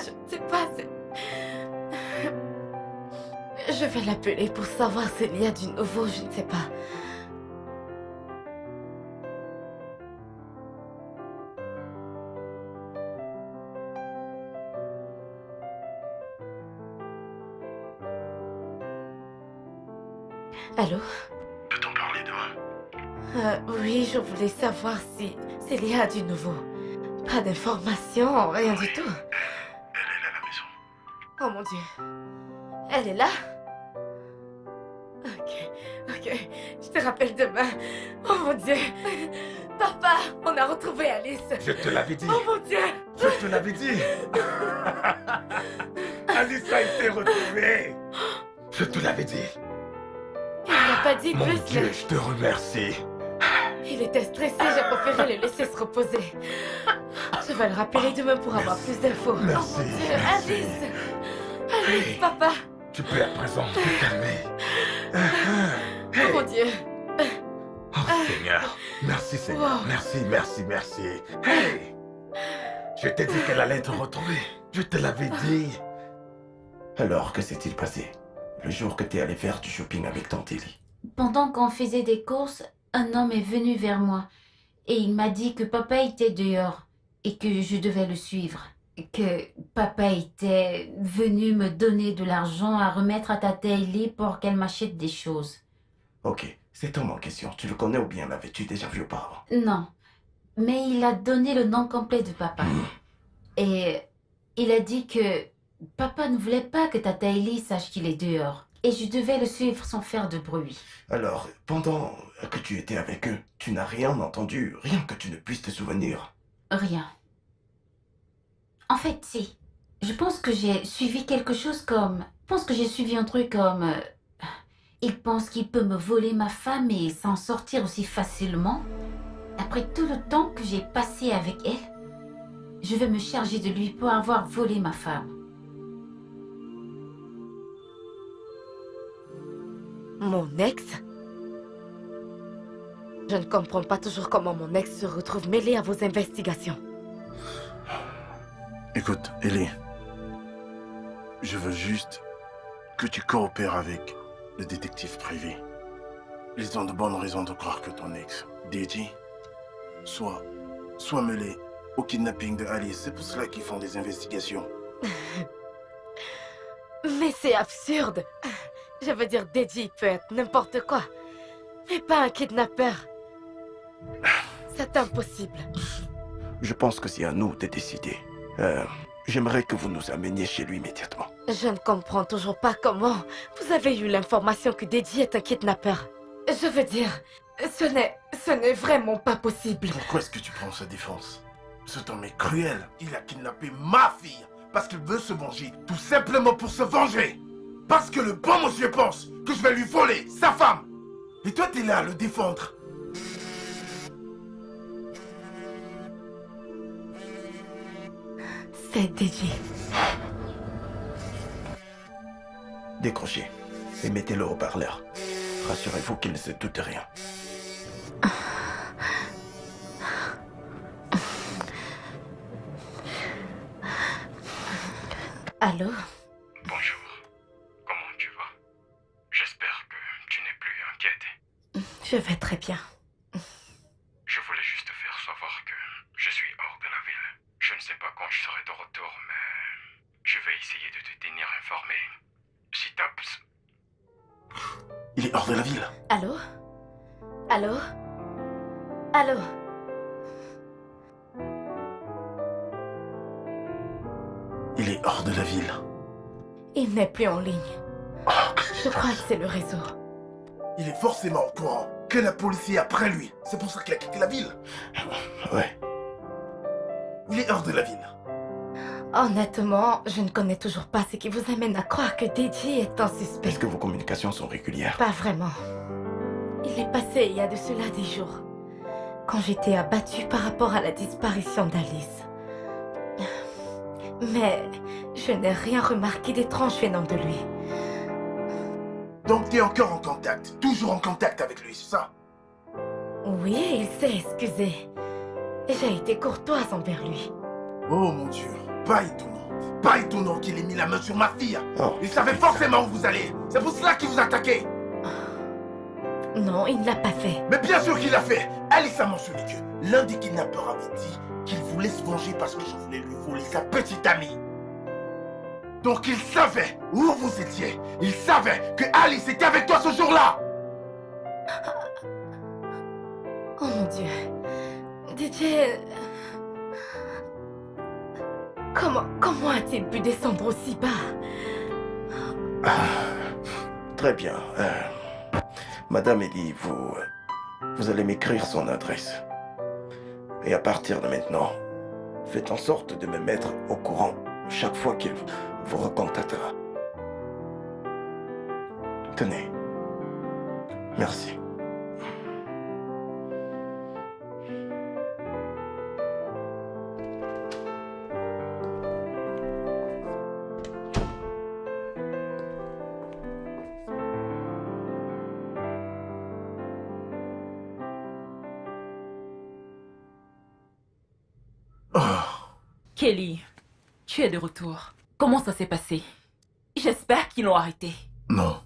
Speaker 3: Je vais l'appeler pour savoir s'il y a du nouveau, je ne sais pas. Allô?
Speaker 4: Peut-on parler demain?
Speaker 3: Oui, je voulais savoir s'il y a du nouveau. Pas d'informations, rien du tout.
Speaker 4: Elle est à la maison.
Speaker 3: Oh mon Dieu. Elle est là? Ok. Je te rappelle demain. Oh mon Dieu. Papa, on a retrouvé Alice.
Speaker 6: Je te l'avais dit.
Speaker 3: Oh mon Dieu.
Speaker 6: Je te l'avais dit. Alice a été retrouvée. Je te l'avais dit.
Speaker 3: Il n'a pas dit
Speaker 6: Mon
Speaker 3: plus.
Speaker 6: Dieu,
Speaker 3: mais
Speaker 6: je te remercie.
Speaker 3: Il était stressé, j'ai préféré le laisser se reposer. Je vais le rappeler demain pour avoir plus d'infos.
Speaker 6: Merci,
Speaker 3: Oh mon Dieu,
Speaker 6: merci.
Speaker 3: Alice.
Speaker 6: Hey.
Speaker 3: Papa.
Speaker 6: Tu peux à présent te calmer.
Speaker 3: Oh mon Dieu.
Speaker 6: Oh Seigneur. Merci Seigneur.
Speaker 3: Wow.
Speaker 6: Merci. Hey. Je t'ai dit qu'elle allait te retrouver. Je te l'avais dit.
Speaker 9: Alors, que s'est-il passé? Le jour que t'es allé faire du shopping avec Tante Ellie.
Speaker 1: Pendant qu'on faisait des courses, un homme est venu vers moi et il m'a dit que papa était dehors et que je devais le suivre. Que papa était venu me donner de l'argent à remettre à Tante Ellie pour qu'elle m'achète des choses.
Speaker 9: Ok, cet homme en question, tu le connais ou bien l'avais-tu déjà vu auparavant?
Speaker 1: Non, mais il a donné le nom complet de papa. Et il a dit que papa ne voulait pas que Tante Ellie sache qu'il est dehors. Et je devais le suivre sans faire de bruit.
Speaker 9: Alors, pendant que tu étais avec eux, tu n'as rien entendu, rien que tu ne puisses te souvenir?
Speaker 1: Rien. En fait, si. Je pense que j'ai suivi quelque chose comme... Je pense que j'ai suivi un truc comme... il pense qu'il peut me voler ma femme et s'en sortir aussi facilement. Après tout le temps que j'ai passé avec elle, je vais me charger de lui pour avoir volé ma femme.
Speaker 3: Mon ex? Je ne comprends pas toujours comment mon ex se retrouve mêlé à vos investigations.
Speaker 4: Écoute, Ellie. Je veux juste que tu coopères avec le détective privé. Ils ont de bonnes raisons de croire que ton ex, Deji, soit mêlé au kidnapping de Alice. C'est pour cela qu'ils font des investigations.
Speaker 3: Mais c'est absurde. Je veux dire, Deji peut être n'importe quoi. Mais pas un kidnappeur. C'est impossible.
Speaker 9: Je pense que c'est à nous de décider. J'aimerais que vous nous ameniez chez lui immédiatement.
Speaker 3: Je ne comprends toujours pas comment vous avez eu l'information que Deji est un kidnappeur. Je veux dire, ce n'est vraiment pas possible.
Speaker 4: Pourquoi est-ce que tu prends sa défense? Cet homme est cruel. Il a kidnappé ma fille parce qu'il veut se venger. Tout simplement pour se venger. Parce que le bon monsieur pense que je vais lui voler sa femme. Et toi, t'es là à le défendre.
Speaker 3: C'est DJ.
Speaker 9: Décrochez et mettez-le au haut-parleur. Rassurez-vous qu'il ne se doute de rien.
Speaker 3: Allô?
Speaker 5: Bonjour. Comment tu vas? J'espère que tu n'es plus inquiète.
Speaker 3: Je vais très bien.
Speaker 5: Je voulais juste te faire savoir que je suis hors de la ville. Je ne sais pas quand je serai de retour, mais je vais essayer de te tenir informé. Si t'as...
Speaker 9: Il est hors de la ville.
Speaker 3: Allô? Allô? Allô?
Speaker 9: Il est hors de la ville.
Speaker 3: Il n'est plus en ligne. Je crois que c'est le réseau.
Speaker 4: Il est forcément au courant que la police est après lui. C'est pour ça qu'il a quitté la ville.
Speaker 9: Ouais.
Speaker 4: Il est hors de la ville.
Speaker 3: Honnêtement, je ne connais toujours pas ce qui vous amène à croire que DJ est un suspect.
Speaker 9: Est-ce que vos communications sont régulières?
Speaker 3: Pas vraiment. Il est passé il y a de cela des jours, quand j'étais abattue par rapport à la disparition d'Alice. Mais je n'ai rien remarqué d'étrange venant de lui.
Speaker 4: Donc t'es encore en contact. Toujours en contact avec lui, c'est ça?
Speaker 3: Oui, il s'est excusé. J'ai été courtoise envers lui.
Speaker 4: Oh mon Dieu. Pas étonnant. Pas étonnant qu'il ait mis la main sur ma fille.
Speaker 9: Oh.
Speaker 4: Il savait forcément où vous allez. C'est pour cela qu'il vous attaquait.
Speaker 3: Non, il ne l'a pas fait.
Speaker 4: Mais bien sûr qu'il l'a fait. Alice a mentionné que l'un des kidnappeurs avait dit qu'il voulait se venger parce que je voulais lui voler sa petite amie. Donc il savait où vous étiez. Il savait que Alice était avec toi ce jour-là.
Speaker 3: Oh mon Dieu. DJ... Comment a-t-il pu descendre aussi bas?
Speaker 9: Très bien. Madame Ellie, vous allez m'écrire son adresse. Et à partir de maintenant, faites en sorte de me mettre au courant chaque fois qu'il vous recontactera. Tenez. Merci.
Speaker 2: Kelly, tu es de retour. Comment ça s'est passé? J'espère qu'ils l'ont arrêté.
Speaker 4: Non.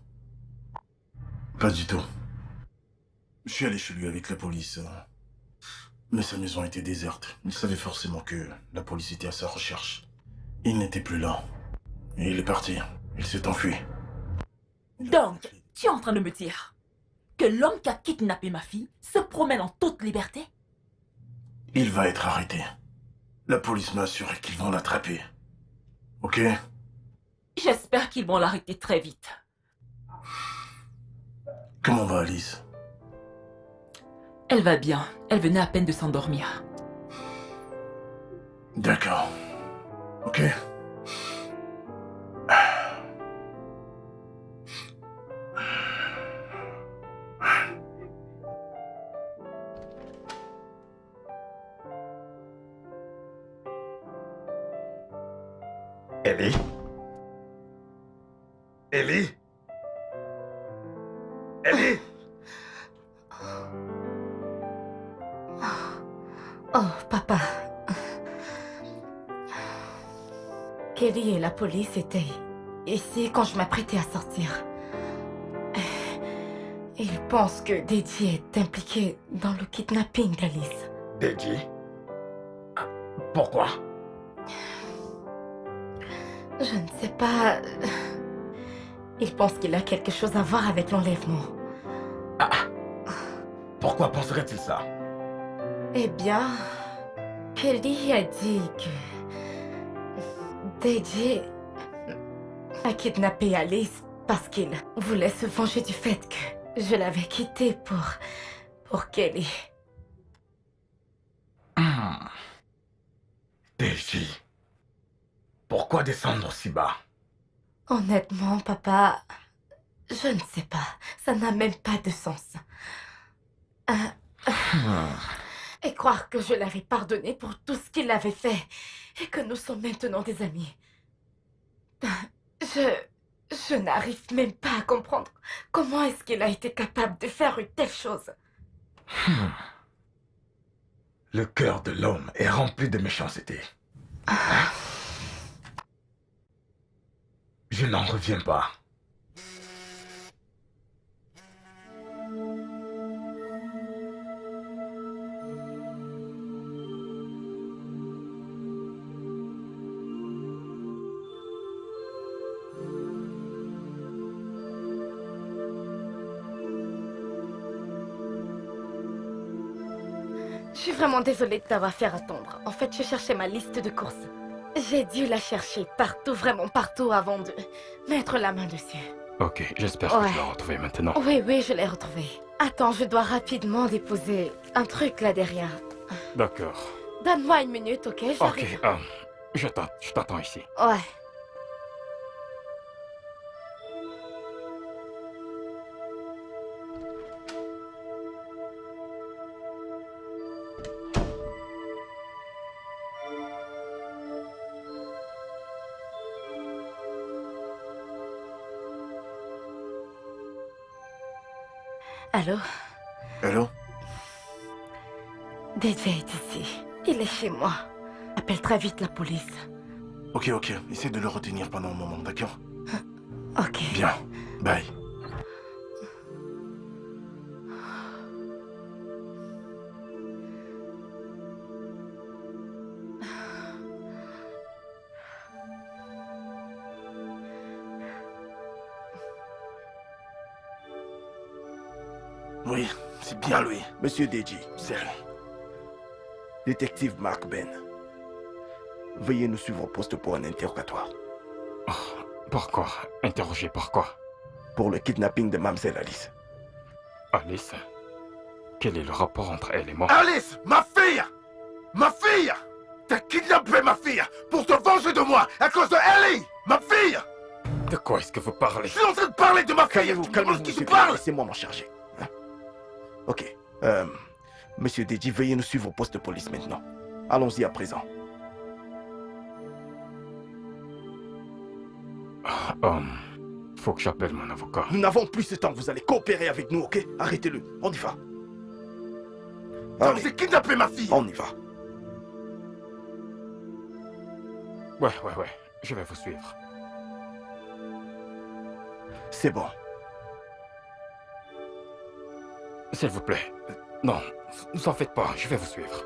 Speaker 4: Pas du tout. Je suis allé chez lui avec la police. Mais sa maison était déserte. Il savait forcément que la police était à sa recherche. Il n'était plus là. Et il est parti. Il s'est enfui.
Speaker 2: Donc, tu es en train de me dire que l'homme qui a kidnappé ma fille se promène en toute liberté?
Speaker 4: Il va être arrêté. La police m'a assuré qu'ils vont l'attraper. Ok?
Speaker 2: J'espère qu'ils vont l'arrêter très vite.
Speaker 4: Comment va Alice?
Speaker 2: Elle va bien. Elle venait à peine de s'endormir.
Speaker 4: D'accord. Ok.
Speaker 6: Ellie? Ellie? Ellie?
Speaker 3: Oh, papa. Kelly et la police étaient ici quand je m'apprêtais à sortir. Ils pensent que DJ est impliqué dans le kidnapping d'Alice.
Speaker 6: DJ? Pourquoi?
Speaker 3: Je ne sais pas. Ils pensent qu'il a quelque chose à voir avec l'enlèvement.
Speaker 6: Pourquoi penserait-il ça?
Speaker 3: Eh bien, Kelly a dit que DJ a kidnappé Alice parce qu'il voulait se venger du fait que je l'avais quittée pour Kelly.
Speaker 6: DJ. Pourquoi descendre si bas?
Speaker 3: Honnêtement, papa, je ne sais pas. Ça n'a même pas de sens. Et croire que je l'avais pardonné pour tout ce qu'il avait fait et que nous sommes maintenant des amis. Je n'arrive même pas à comprendre comment est-ce qu'il a été capable de faire une telle chose.
Speaker 6: Le cœur de l'homme est rempli de méchanceté. Hein? Je n'en reviens pas.
Speaker 3: Je suis vraiment désolée de t'avoir fait attendre. En fait, je cherchais ma liste de courses. J'ai dû la chercher partout, vraiment partout, avant de mettre la main dessus.
Speaker 5: Ok, j'espère que
Speaker 3: Ouais.
Speaker 5: tu l'as retrouvé maintenant.
Speaker 3: Oui, oui, je l'ai retrouvée. Attends, je dois rapidement déposer un truc là derrière.
Speaker 5: D'accord.
Speaker 3: Donne-moi une minute, ok?
Speaker 5: Ok,
Speaker 3: J'arrive.
Speaker 5: je t'attends ici.
Speaker 3: Ouais. Allô?
Speaker 9: Allô?
Speaker 3: DJ est ici. Il est chez moi. Appelle très vite la police.
Speaker 9: Ok, ok. Essaie de le retenir pendant un moment, d'accord?
Speaker 3: Ok.
Speaker 9: Bien. Bye. Oui, c'est bien lui. Monsieur Deji, c'est lui. Détective Mark Ben. Veuillez nous suivre au poste pour un interrogatoire.
Speaker 5: Pourquoi? Interrogé par quoi?
Speaker 9: Pour le kidnapping de Mamselle Alice.
Speaker 5: Alice? Quel est le rapport entre elle et moi?
Speaker 4: Alice, ma fille! Ma fille! T'as kidnappé ma fille pour te venger de moi à cause de Ellie! Ma fille!
Speaker 5: De quoi est-ce que vous parlez?
Speaker 4: Je suis en train de parler de ma fille!
Speaker 9: Calmez-vous,
Speaker 4: Tu
Speaker 9: calmez-vous,
Speaker 4: penses qui
Speaker 9: monsieur.
Speaker 4: tu parles?
Speaker 9: Laissez-moi m'en charger. Hein? Ok. Monsieur Deji, veuillez nous suivre au poste de police maintenant. Allons-y à présent.
Speaker 5: Faut que j'appelle mon avocat.
Speaker 9: Nous n'avons plus ce temps. Vous allez coopérer avec nous, ok? Arrêtez-le. On y va.
Speaker 4: T'as
Speaker 9: Allez,
Speaker 4: osé kidnapper ma fille!
Speaker 9: on y va.
Speaker 5: Ouais, je vais vous suivre.
Speaker 9: C'est bon.
Speaker 5: S'il vous plaît. Non, ne vous en faites pas, je vais vous suivre.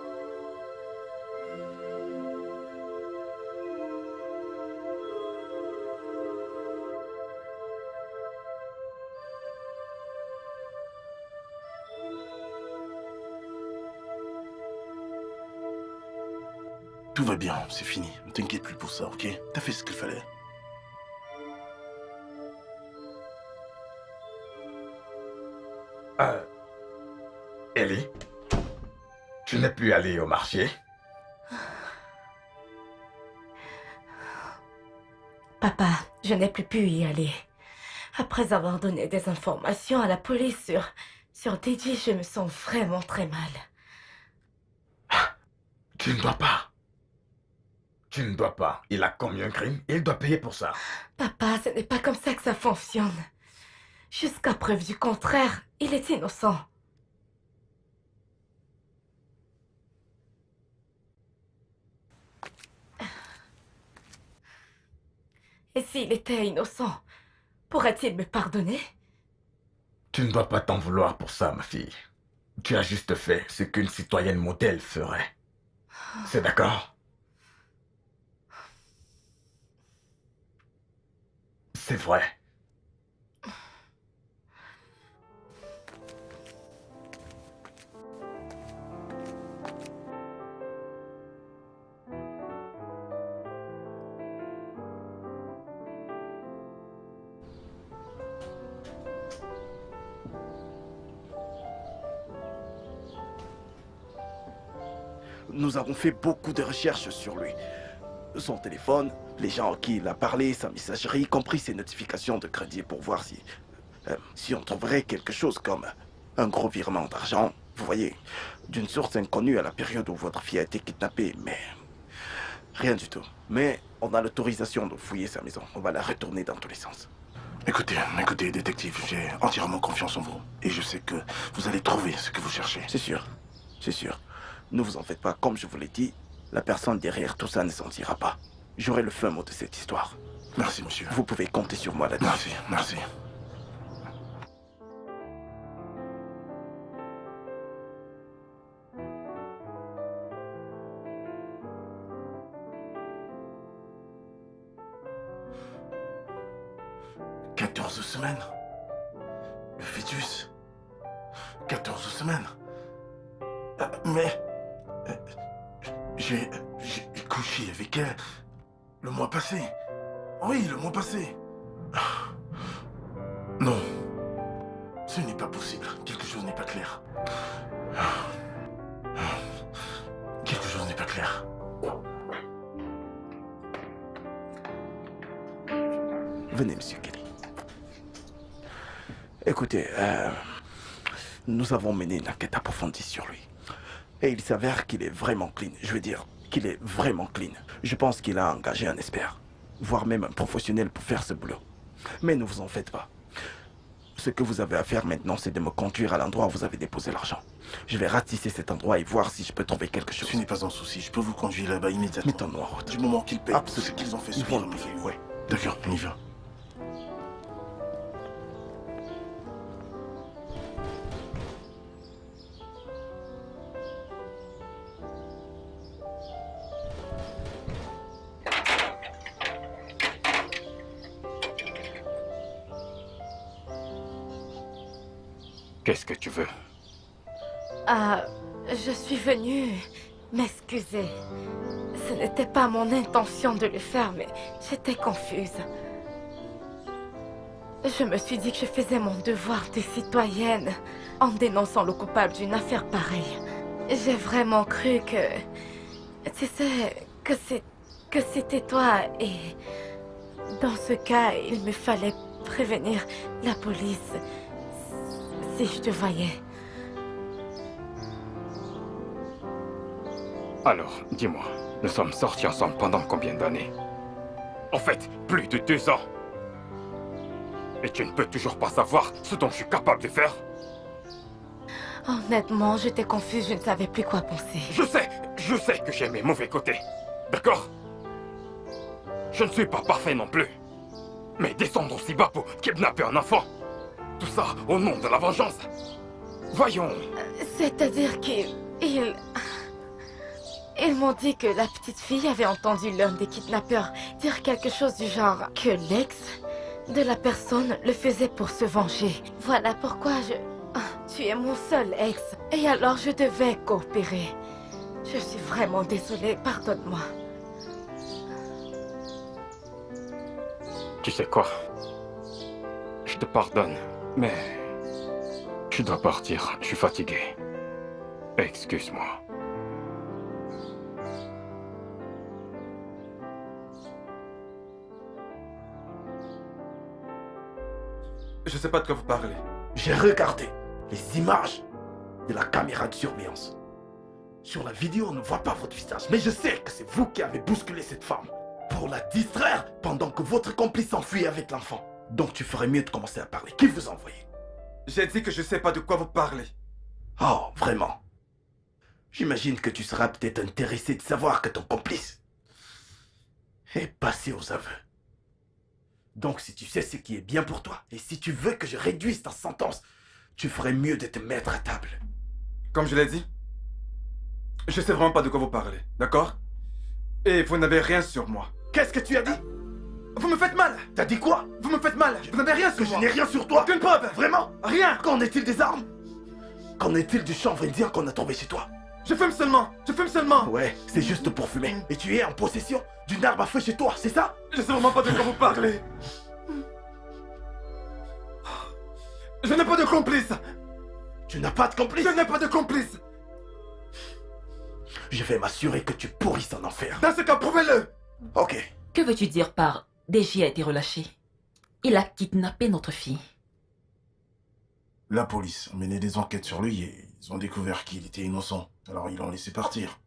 Speaker 4: Tout va bien, c'est fini. Ne t'inquiète plus pour ça, ok? T'as fait ce qu'il fallait.
Speaker 6: Ellie, tu n'es plus allée au marché?
Speaker 3: Papa, je n'ai plus pu y aller. Après avoir donné des informations à la police sur DJ, je me sens vraiment très mal.
Speaker 6: Tu ne dois pas. Tu ne dois pas. Il a commis un crime et il doit payer pour ça.
Speaker 3: Papa, ce n'est pas comme ça que ça fonctionne. Jusqu'à preuve du contraire, il est innocent. Et s'il était innocent, pourrait-il me pardonner?
Speaker 6: Tu ne dois pas t'en vouloir pour ça, ma fille. Tu as juste fait ce qu'une citoyenne modèle ferait. C'est d'accord? C'est vrai.
Speaker 9: Nous avons fait beaucoup de recherches sur lui. son téléphone, les gens à qui il a parlé, sa messagerie, y compris ses notifications de crédit pour voir si on trouverait quelque chose comme un gros virement d'argent, vous voyez, d'une source inconnue à la période où votre fille a été kidnappée, mais rien du tout. Mais on a l'autorisation de fouiller sa maison. On va la retourner dans tous les sens.
Speaker 4: Écoutez, détective, j'ai entièrement confiance en vous. Et je sais que vous allez trouver ce que vous cherchez.
Speaker 9: C'est sûr, c'est sûr. Ne vous en faites pas, comme je vous l'ai dit, la personne derrière tout ça ne s'en tirera pas. J'aurai le fin mot de cette histoire.
Speaker 4: Merci, monsieur.
Speaker 9: Vous pouvez compter sur moi là-dessus.
Speaker 4: Merci. « 14 semaines. Le fœtus. 14 semaines. Mais... J'ai couché avec elle le mois passé. Oui, le mois passé. Non. Ce n'est pas possible. Quelque chose n'est pas clair. Quelque chose n'est pas clair.
Speaker 9: Venez, monsieur Kelly. Écoutez, nous avons mené une enquête approfondie sur lui. Et il s'avère qu'il est vraiment clean. Je veux dire qu'il est vraiment clean. Je pense qu'il a engagé un expert, voire même un professionnel pour faire ce boulot. Mais ne vous en faites pas. Ce que vous avez à faire maintenant, c'est de me conduire à l'endroit où vous avez déposé l'argent. Je vais ratisser cet endroit et voir si je peux trouver quelque chose.
Speaker 4: Ce n'est pas un souci. Je peux vous conduire là-bas immédiatement.
Speaker 9: Mettons-nous en route.
Speaker 4: Du moment qu'ils payent
Speaker 9: Absolument.
Speaker 4: ce qu'ils ont fait
Speaker 9: Ils vont
Speaker 4: subir.
Speaker 9: le payer, ouais.
Speaker 4: D'accord, on y va.
Speaker 5: Qu'est-ce que tu veux?
Speaker 3: Je suis venue m'excuser. Ce n'était pas mon intention de le faire, mais j'étais confuse. Je me suis dit que je faisais mon devoir de citoyenne en dénonçant le coupable d'une affaire pareille. J'ai vraiment cru que... Tu sais, que c'était toi et... Dans ce cas, il me fallait prévenir la police si je te voyais.
Speaker 5: Alors, dis-moi, nous sommes sortis ensemble pendant combien d'années? En fait, plus de 2 ans. Et tu ne peux toujours pas savoir ce dont je suis capable de faire?
Speaker 3: Honnêtement, j'étais confuse, je ne savais plus quoi penser.
Speaker 5: Je sais que j'ai mes mauvais côtés. D'accord? Je ne suis pas parfait non plus. Mais descendre aussi bas pour kidnapper un enfant, tout ça au nom de la vengeance. Voyons.
Speaker 3: C'est-à-dire qu'ils m'ont dit que la petite fille avait entendu l'un des kidnappeurs dire quelque chose du genre que l'ex de la personne le faisait pour se venger. Voilà pourquoi tu es mon seul ex. Et alors je devais coopérer. Je suis vraiment désolée, pardonne-moi.
Speaker 5: Tu sais quoi? Je te pardonne, mais... je dois partir, je suis fatigué. Excuse-moi.
Speaker 7: Je sais pas de quoi vous parlez.
Speaker 9: J'ai regardé les images de la caméra de surveillance. Sur la vidéo, on ne voit pas votre visage, mais je sais que c'est vous qui avez bousculé cette femme pour la distraire pendant que votre complice s'enfuit avec l'enfant. Donc tu ferais mieux de commencer à parler. Qui vous a envoyé?
Speaker 7: J'ai dit que je sais pas de quoi vous parlez.
Speaker 9: Oh, vraiment? J'imagine que tu seras peut-être intéressé de savoir que ton complice est passé aux aveux. Donc si tu sais ce qui est bien pour toi, et si tu veux que je réduise ta sentence, tu ferais mieux de te mettre à table.
Speaker 7: Comme je l'ai dit, je sais vraiment pas de quoi vous parlez, d'accord? Et vous n'avez rien sur moi.
Speaker 9: Qu'est-ce que tu as dit?
Speaker 7: Vous me faites mal!
Speaker 9: T'as dit quoi?
Speaker 7: Vous me faites mal! Vous n'avez rien sur
Speaker 9: Que je
Speaker 7: moi!
Speaker 9: n'ai rien sur toi?
Speaker 7: Aucune preuve!
Speaker 9: Vraiment?
Speaker 7: Rien!
Speaker 9: Qu'en est-il des armes? Qu'en est-il du chanvre indien qu'on a trouvé chez toi?
Speaker 7: Je fume seulement! Je fume seulement!
Speaker 9: Ouais, c'est juste pour fumer. Et tu es en possession d'une arme à feu chez toi, c'est ça?
Speaker 7: Je sais vraiment pas de quoi vous parlez! Je n'ai pas de complice!
Speaker 9: Tu n'as pas de complice?
Speaker 7: Je n'ai pas de complice!
Speaker 9: Je vais m'assurer que tu pourrisses en enfer.
Speaker 7: Dans ce cas, prouvez-le!
Speaker 9: Ok.
Speaker 2: Que veux-tu dire par DJ a été relâché? Il a kidnappé notre fille.
Speaker 4: La police a mené des enquêtes sur lui et ils ont découvert qu'il était innocent. Alors ils l'ont laissé partir.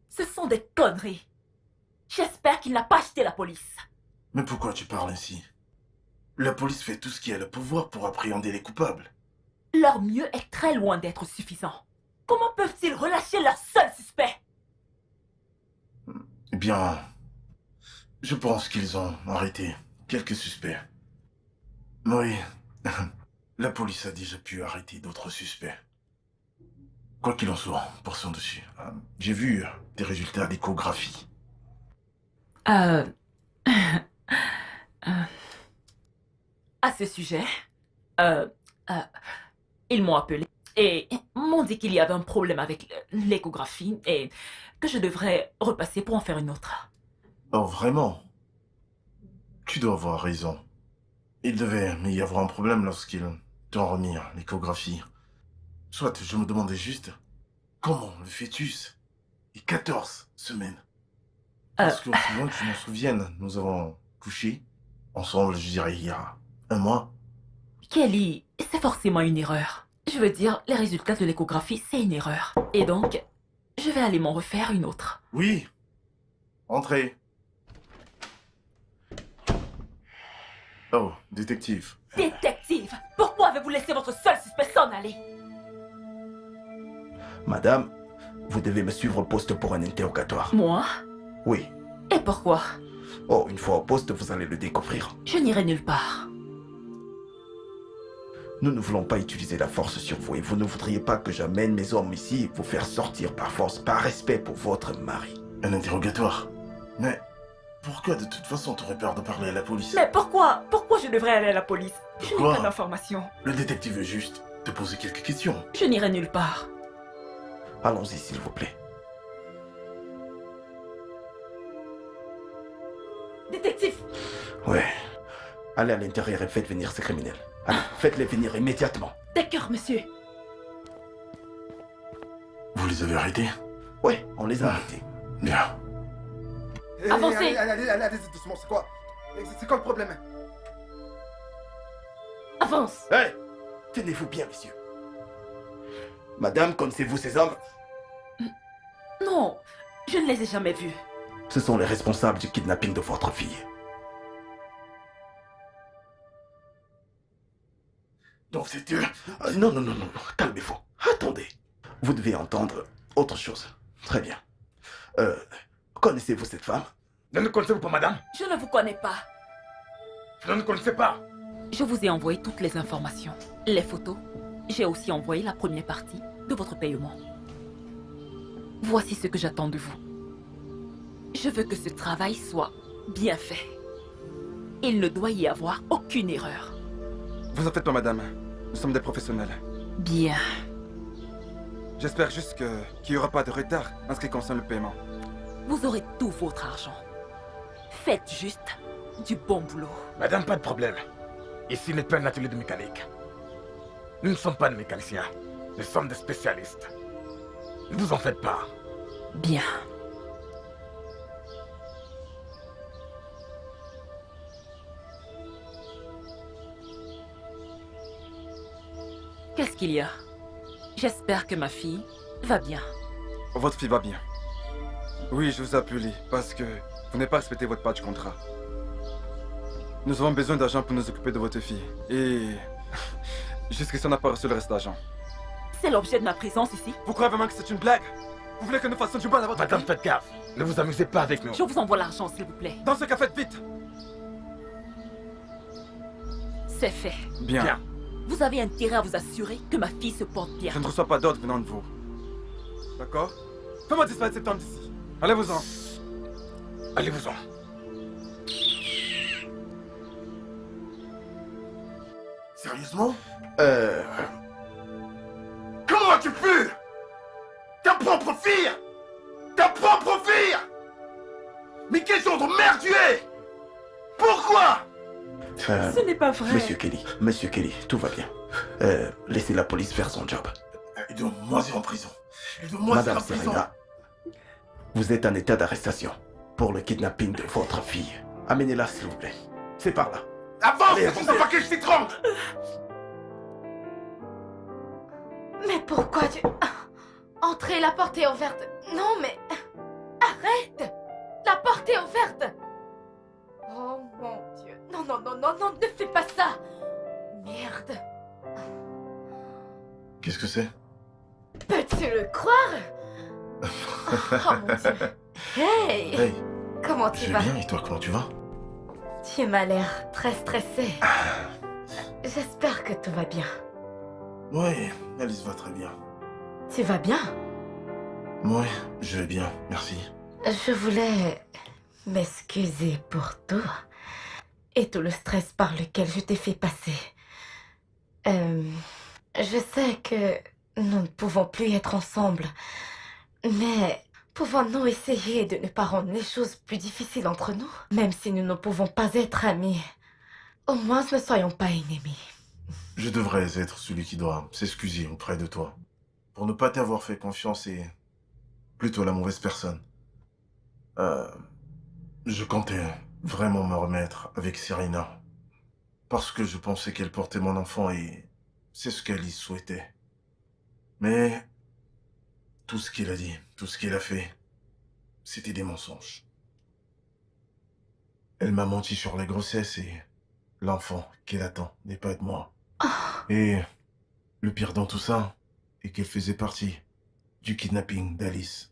Speaker 2: Ce sont des conneries. J'espère qu'il n'a pas acheté la police.
Speaker 4: Mais pourquoi tu parles ainsi? La police fait tout ce qui a le pouvoir pour appréhender les coupables.
Speaker 2: Leur mieux est très loin d'être suffisant. Comment peuvent-ils relâcher leur seul suspect?
Speaker 4: Eh bien, je pense qu'ils ont arrêté quelques suspects. Oui, la police a déjà pu arrêter d'autres suspects. Quoi qu'il en soit, passons dessus. J'ai vu des résultats d'échographie.
Speaker 2: À ce sujet, ils m'ont appelé et m'ont dit qu'il y avait un problème avec l'échographie et que je devrais repasser pour en faire une autre.
Speaker 4: Oh, vraiment? Tu dois avoir raison. Il devait y avoir un problème lorsqu'ils t'ont remis l'échographie. Soit, je me demandais juste comment le fœtus est 14 semaines. Parce que, aussi loin que je m'en souvienne, nous avons couché ensemble, je dirais, il y a un mois.
Speaker 2: Kelly, c'est forcément une erreur. Je veux dire, les résultats de l'échographie, c'est une erreur. Et donc, je vais aller m'en refaire une autre.
Speaker 4: Oui. Entrez. Oh, détective.
Speaker 2: Détective, pourquoi avez-vous laissé votre seul suspect s'en aller?
Speaker 9: Madame, vous devez me suivre au poste pour un interrogatoire.
Speaker 2: Moi?
Speaker 9: Oui.
Speaker 2: Et pourquoi?
Speaker 9: Oh, une fois au poste, vous allez le découvrir.
Speaker 2: Je n'irai nulle part.
Speaker 9: Nous ne voulons pas utiliser la force sur vous et vous ne voudriez pas que j'amène mes hommes ici vous faire sortir par force, par respect pour votre mari.
Speaker 4: Un interrogatoire? Mais pourquoi de toute façon t'aurais peur de parler à la police?
Speaker 2: Mais pourquoi? Pourquoi je devrais aller à la police? Je n'ai
Speaker 4: Pourquoi?
Speaker 2: pas d'informations.
Speaker 4: Le détective veut juste te poser quelques questions.
Speaker 2: Je n'irai nulle part.
Speaker 9: Allons-y, s'il vous plaît.
Speaker 2: Détective!
Speaker 9: Ouais. Allez à l'intérieur et faites venir ces criminels. Allez, faites-les venir immédiatement.
Speaker 2: D'accord, monsieur.
Speaker 4: Vous les avez arrêtés?
Speaker 9: Ouais, on les a arrêtés.
Speaker 4: Bien.
Speaker 2: Avancez.
Speaker 7: Allez, doucement, c'est quoi? C'est quoi le problème?
Speaker 2: Avance!
Speaker 9: Hey! Tenez-vous bien, messieurs. Madame, connaissez-vous ces hommes?
Speaker 2: Non, je ne les ai jamais vus.
Speaker 9: Ce sont les responsables du kidnapping de votre fille.
Speaker 4: Donc c'est eux?
Speaker 9: Non, calmez-vous. Attendez. Vous devez entendre autre chose. Très bien. Connaissez-vous cette femme?
Speaker 6: Ne nous connaissez-vous pas, madame?
Speaker 2: Je ne vous connais pas.
Speaker 6: Je ne nous connaissez pas.
Speaker 2: Je vous ai envoyé toutes les informations. Les photos. J'ai aussi envoyé la première partie de votre paiement. Voici ce que j'attends de vous. Je veux que ce travail soit bien fait. Il ne doit y avoir aucune erreur.
Speaker 7: Vous en faites pas, madame. Nous sommes des professionnels.
Speaker 2: Bien.
Speaker 7: J'espère juste qu'il n'y aura pas de retard en ce qui concerne le paiement.
Speaker 2: Vous aurez tout votre argent. Faites juste du bon boulot.
Speaker 6: Madame, pas de problème. Ici n'est pas un atelier de mécanique. Nous ne sommes pas des mécaniciens. Nous sommes des spécialistes. Ne vous en faites pas.
Speaker 2: Bien. Qu'est-ce qu'il y a? J'espère que ma fille va bien.
Speaker 7: Votre fille va bien. Oui, je vous ai appelé parce que vous n'avez pas respecté votre part du contrat. Nous avons besoin d'argent pour nous occuper de votre fille. Et jusqu'ici, on n'a pas reçu le reste d'argent.
Speaker 2: C'est l'objet de ma présence ici.
Speaker 7: Vous croyez vraiment que c'est une blague? Vous voulez que nous fassions du mal à votre
Speaker 6: Madame,
Speaker 7: fille?
Speaker 6: faites gaffe. Ne vous amusez pas avec nous.
Speaker 2: Je vous envoie l'argent, s'il vous plaît.
Speaker 7: Dans ce cas, faites vite.
Speaker 2: C'est fait.
Speaker 7: Bien.
Speaker 2: Vous avez intérêt à vous assurer que ma fille se porte bien.
Speaker 7: Je ne reçois pas d'ordre venant de vous. D'accord? Fais-moi disparaître cet homme d'ici. Allez-vous-en.
Speaker 6: Allez-vous-en.
Speaker 4: Sérieusement? Comment as-tu pu? Ta propre fille? Ta propre fille? Mais quel genre de merde tu es? Pourquoi?
Speaker 2: Ce n'est pas vrai.
Speaker 9: Monsieur Kelly, tout va bien. Laissez la police faire son job.
Speaker 4: Il doit moisir en prison. Il doit moisir
Speaker 9: Madame
Speaker 4: en prison.
Speaker 9: Serena, vous êtes en état d'arrestation. pour le kidnapping de votre fille. Amenez-la, s'il vous plaît. C'est par là.
Speaker 4: Avance,
Speaker 9: Allez,
Speaker 4: c'est ton paquet, je t'étrangle.
Speaker 3: Mais pourquoi tu... Entrez, la porte est ouverte. Non, mais... Arrête! La porte est ouverte! Oh mon Dieu. Non, non, non, non, non, ne fais pas ça! Merde.
Speaker 9: Qu'est-ce que c'est?
Speaker 3: Peux-tu le croire? Oh mon Dieu. Hey!
Speaker 9: Hey,
Speaker 3: Comment tu
Speaker 9: je
Speaker 3: vas?
Speaker 9: vais bien et toi, comment tu vas?
Speaker 3: Tu m'as l'air très stressé. J'espère que tout va bien.
Speaker 9: Oui, Alice va très bien.
Speaker 3: Tu vas bien?
Speaker 9: Oui, je vais bien, merci.
Speaker 3: Je voulais m'excuser pour tout et tout le stress par lequel je t'ai fait passer. Je sais que nous ne pouvons plus être ensemble, mais pouvons-nous essayer de ne pas rendre les choses plus difficiles entre nous? Même si nous ne pouvons pas être amis, au moins ne soyons pas ennemis.
Speaker 9: Je devrais être celui qui doit s'excuser auprès de toi. Pour ne pas t'avoir fait confiance et plutôt la mauvaise personne. Je comptais vraiment me remettre avec Serena. Parce que je pensais qu'elle portait mon enfant et c'est ce qu'Alice souhaitait. Mais tout ce qu'il a dit, tout ce qu'il a fait, c'était des mensonges. Elle m'a menti sur la grossesse et l'enfant qu'elle attend n'est pas de moi. Et le pire dans tout ça est qu'elle faisait partie du kidnapping d'Alice.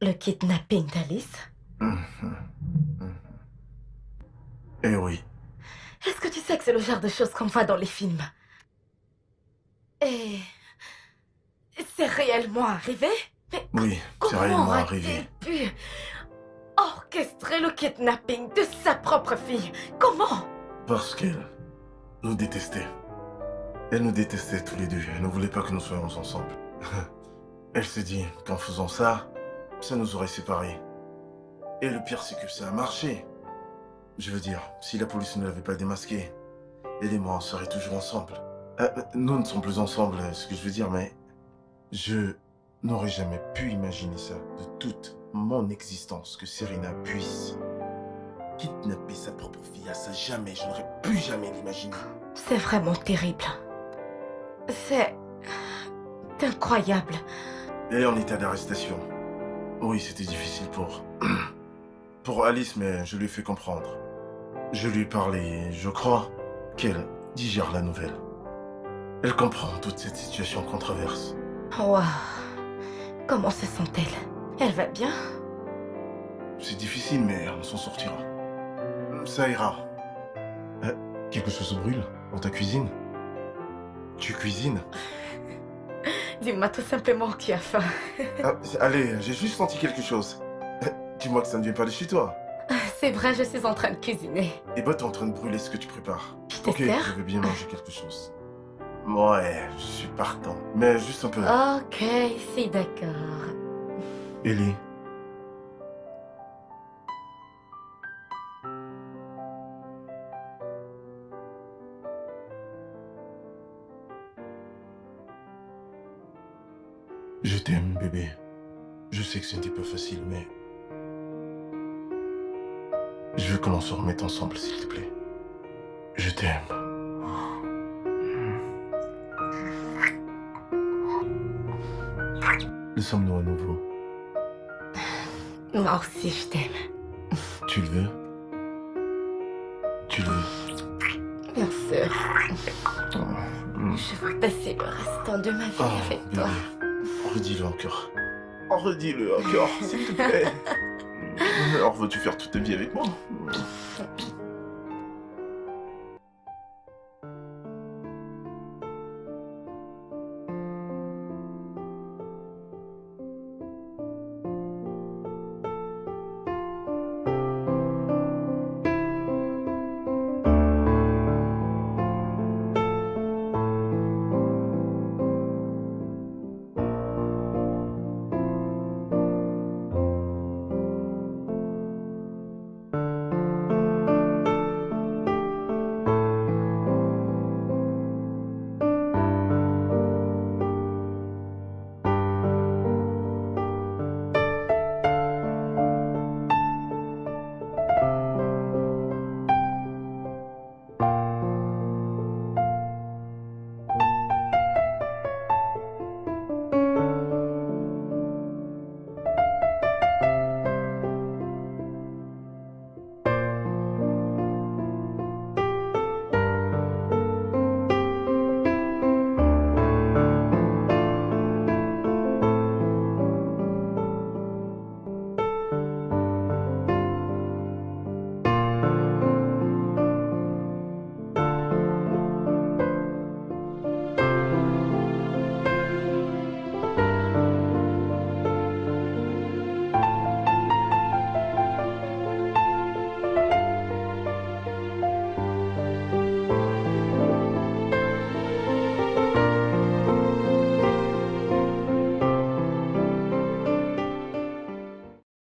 Speaker 3: Le kidnapping d'Alice?
Speaker 9: Eh oui.
Speaker 3: Est-ce que tu sais que c'est le genre de choses qu'on voit dans les films? Et... c'est réellement arrivé? Mais
Speaker 9: Oui, c'est
Speaker 3: comment
Speaker 9: réellement
Speaker 3: a-t-il
Speaker 9: arrivé.
Speaker 3: pu orchestrer le kidnapping de sa propre fille? Comment?
Speaker 9: Parce qu'elle nous détestait. Elle nous détestait tous les deux. Elle ne voulait pas que nous soyons ensemble. Elle s'est dit qu'en faisant ça, ça nous aurait séparés. Et le pire, c'est que ça a marché. Je veux dire, si la police ne l'avait pas démasqué, elle et moi, on serait toujours ensemble. Nous ne sommes plus ensemble, ce que je veux dire, mais je n'aurais jamais pu imaginer ça de toute mon existence, que Serena puisse kidnapper sa propre fille à ça. Jamais, je n'aurais pu jamais l'imaginer.
Speaker 3: C'est vraiment terrible. C'est... incroyable.
Speaker 9: Elle est en état d'arrestation. Oui, c'était difficile pour Alice, mais je lui ai fait comprendre. Je lui ai parlé et je crois qu'elle digère la nouvelle. Elle comprend toute cette situation qu'on traverse.
Speaker 3: Waouh. Comment se sent-elle? Elle va bien?
Speaker 9: C'est difficile, mais on s'en sortira. Ça ira. Quelque chose brûle dans ta cuisine? Tu cuisines?
Speaker 3: Dis-moi tout simplement que tu as faim.
Speaker 9: Allez, j'ai juste senti quelque chose. Dis-moi que ça ne vient pas de chez toi.
Speaker 3: C'est vrai, je suis en train de cuisiner.
Speaker 9: Et bah, t'es en train de brûler ce que tu prépares.
Speaker 3: Je te
Speaker 9: Ok,
Speaker 3: sers?
Speaker 9: je veux bien manger quelque chose. Ouais, je suis partant. Mais juste un peu.
Speaker 3: Ok, si d'accord.
Speaker 9: Ellie. Je t'aime, bébé. Je sais que ce n'était pas facile, mais... je veux que l'on se remette ensemble, s'il te plaît. Je t'aime. Laissons-nous à nouveau.
Speaker 3: Moi aussi, je t'aime.
Speaker 9: Tu le veux? Tu le veux?
Speaker 3: Bien sûr.
Speaker 9: Oh,
Speaker 3: Je veux passer le restant de ma vie avec
Speaker 9: bébé.
Speaker 3: toi.
Speaker 9: Redis-le encore. Redis-le encore, s'il te plaît. Alors, veux-tu faire toute ta vie avec moi?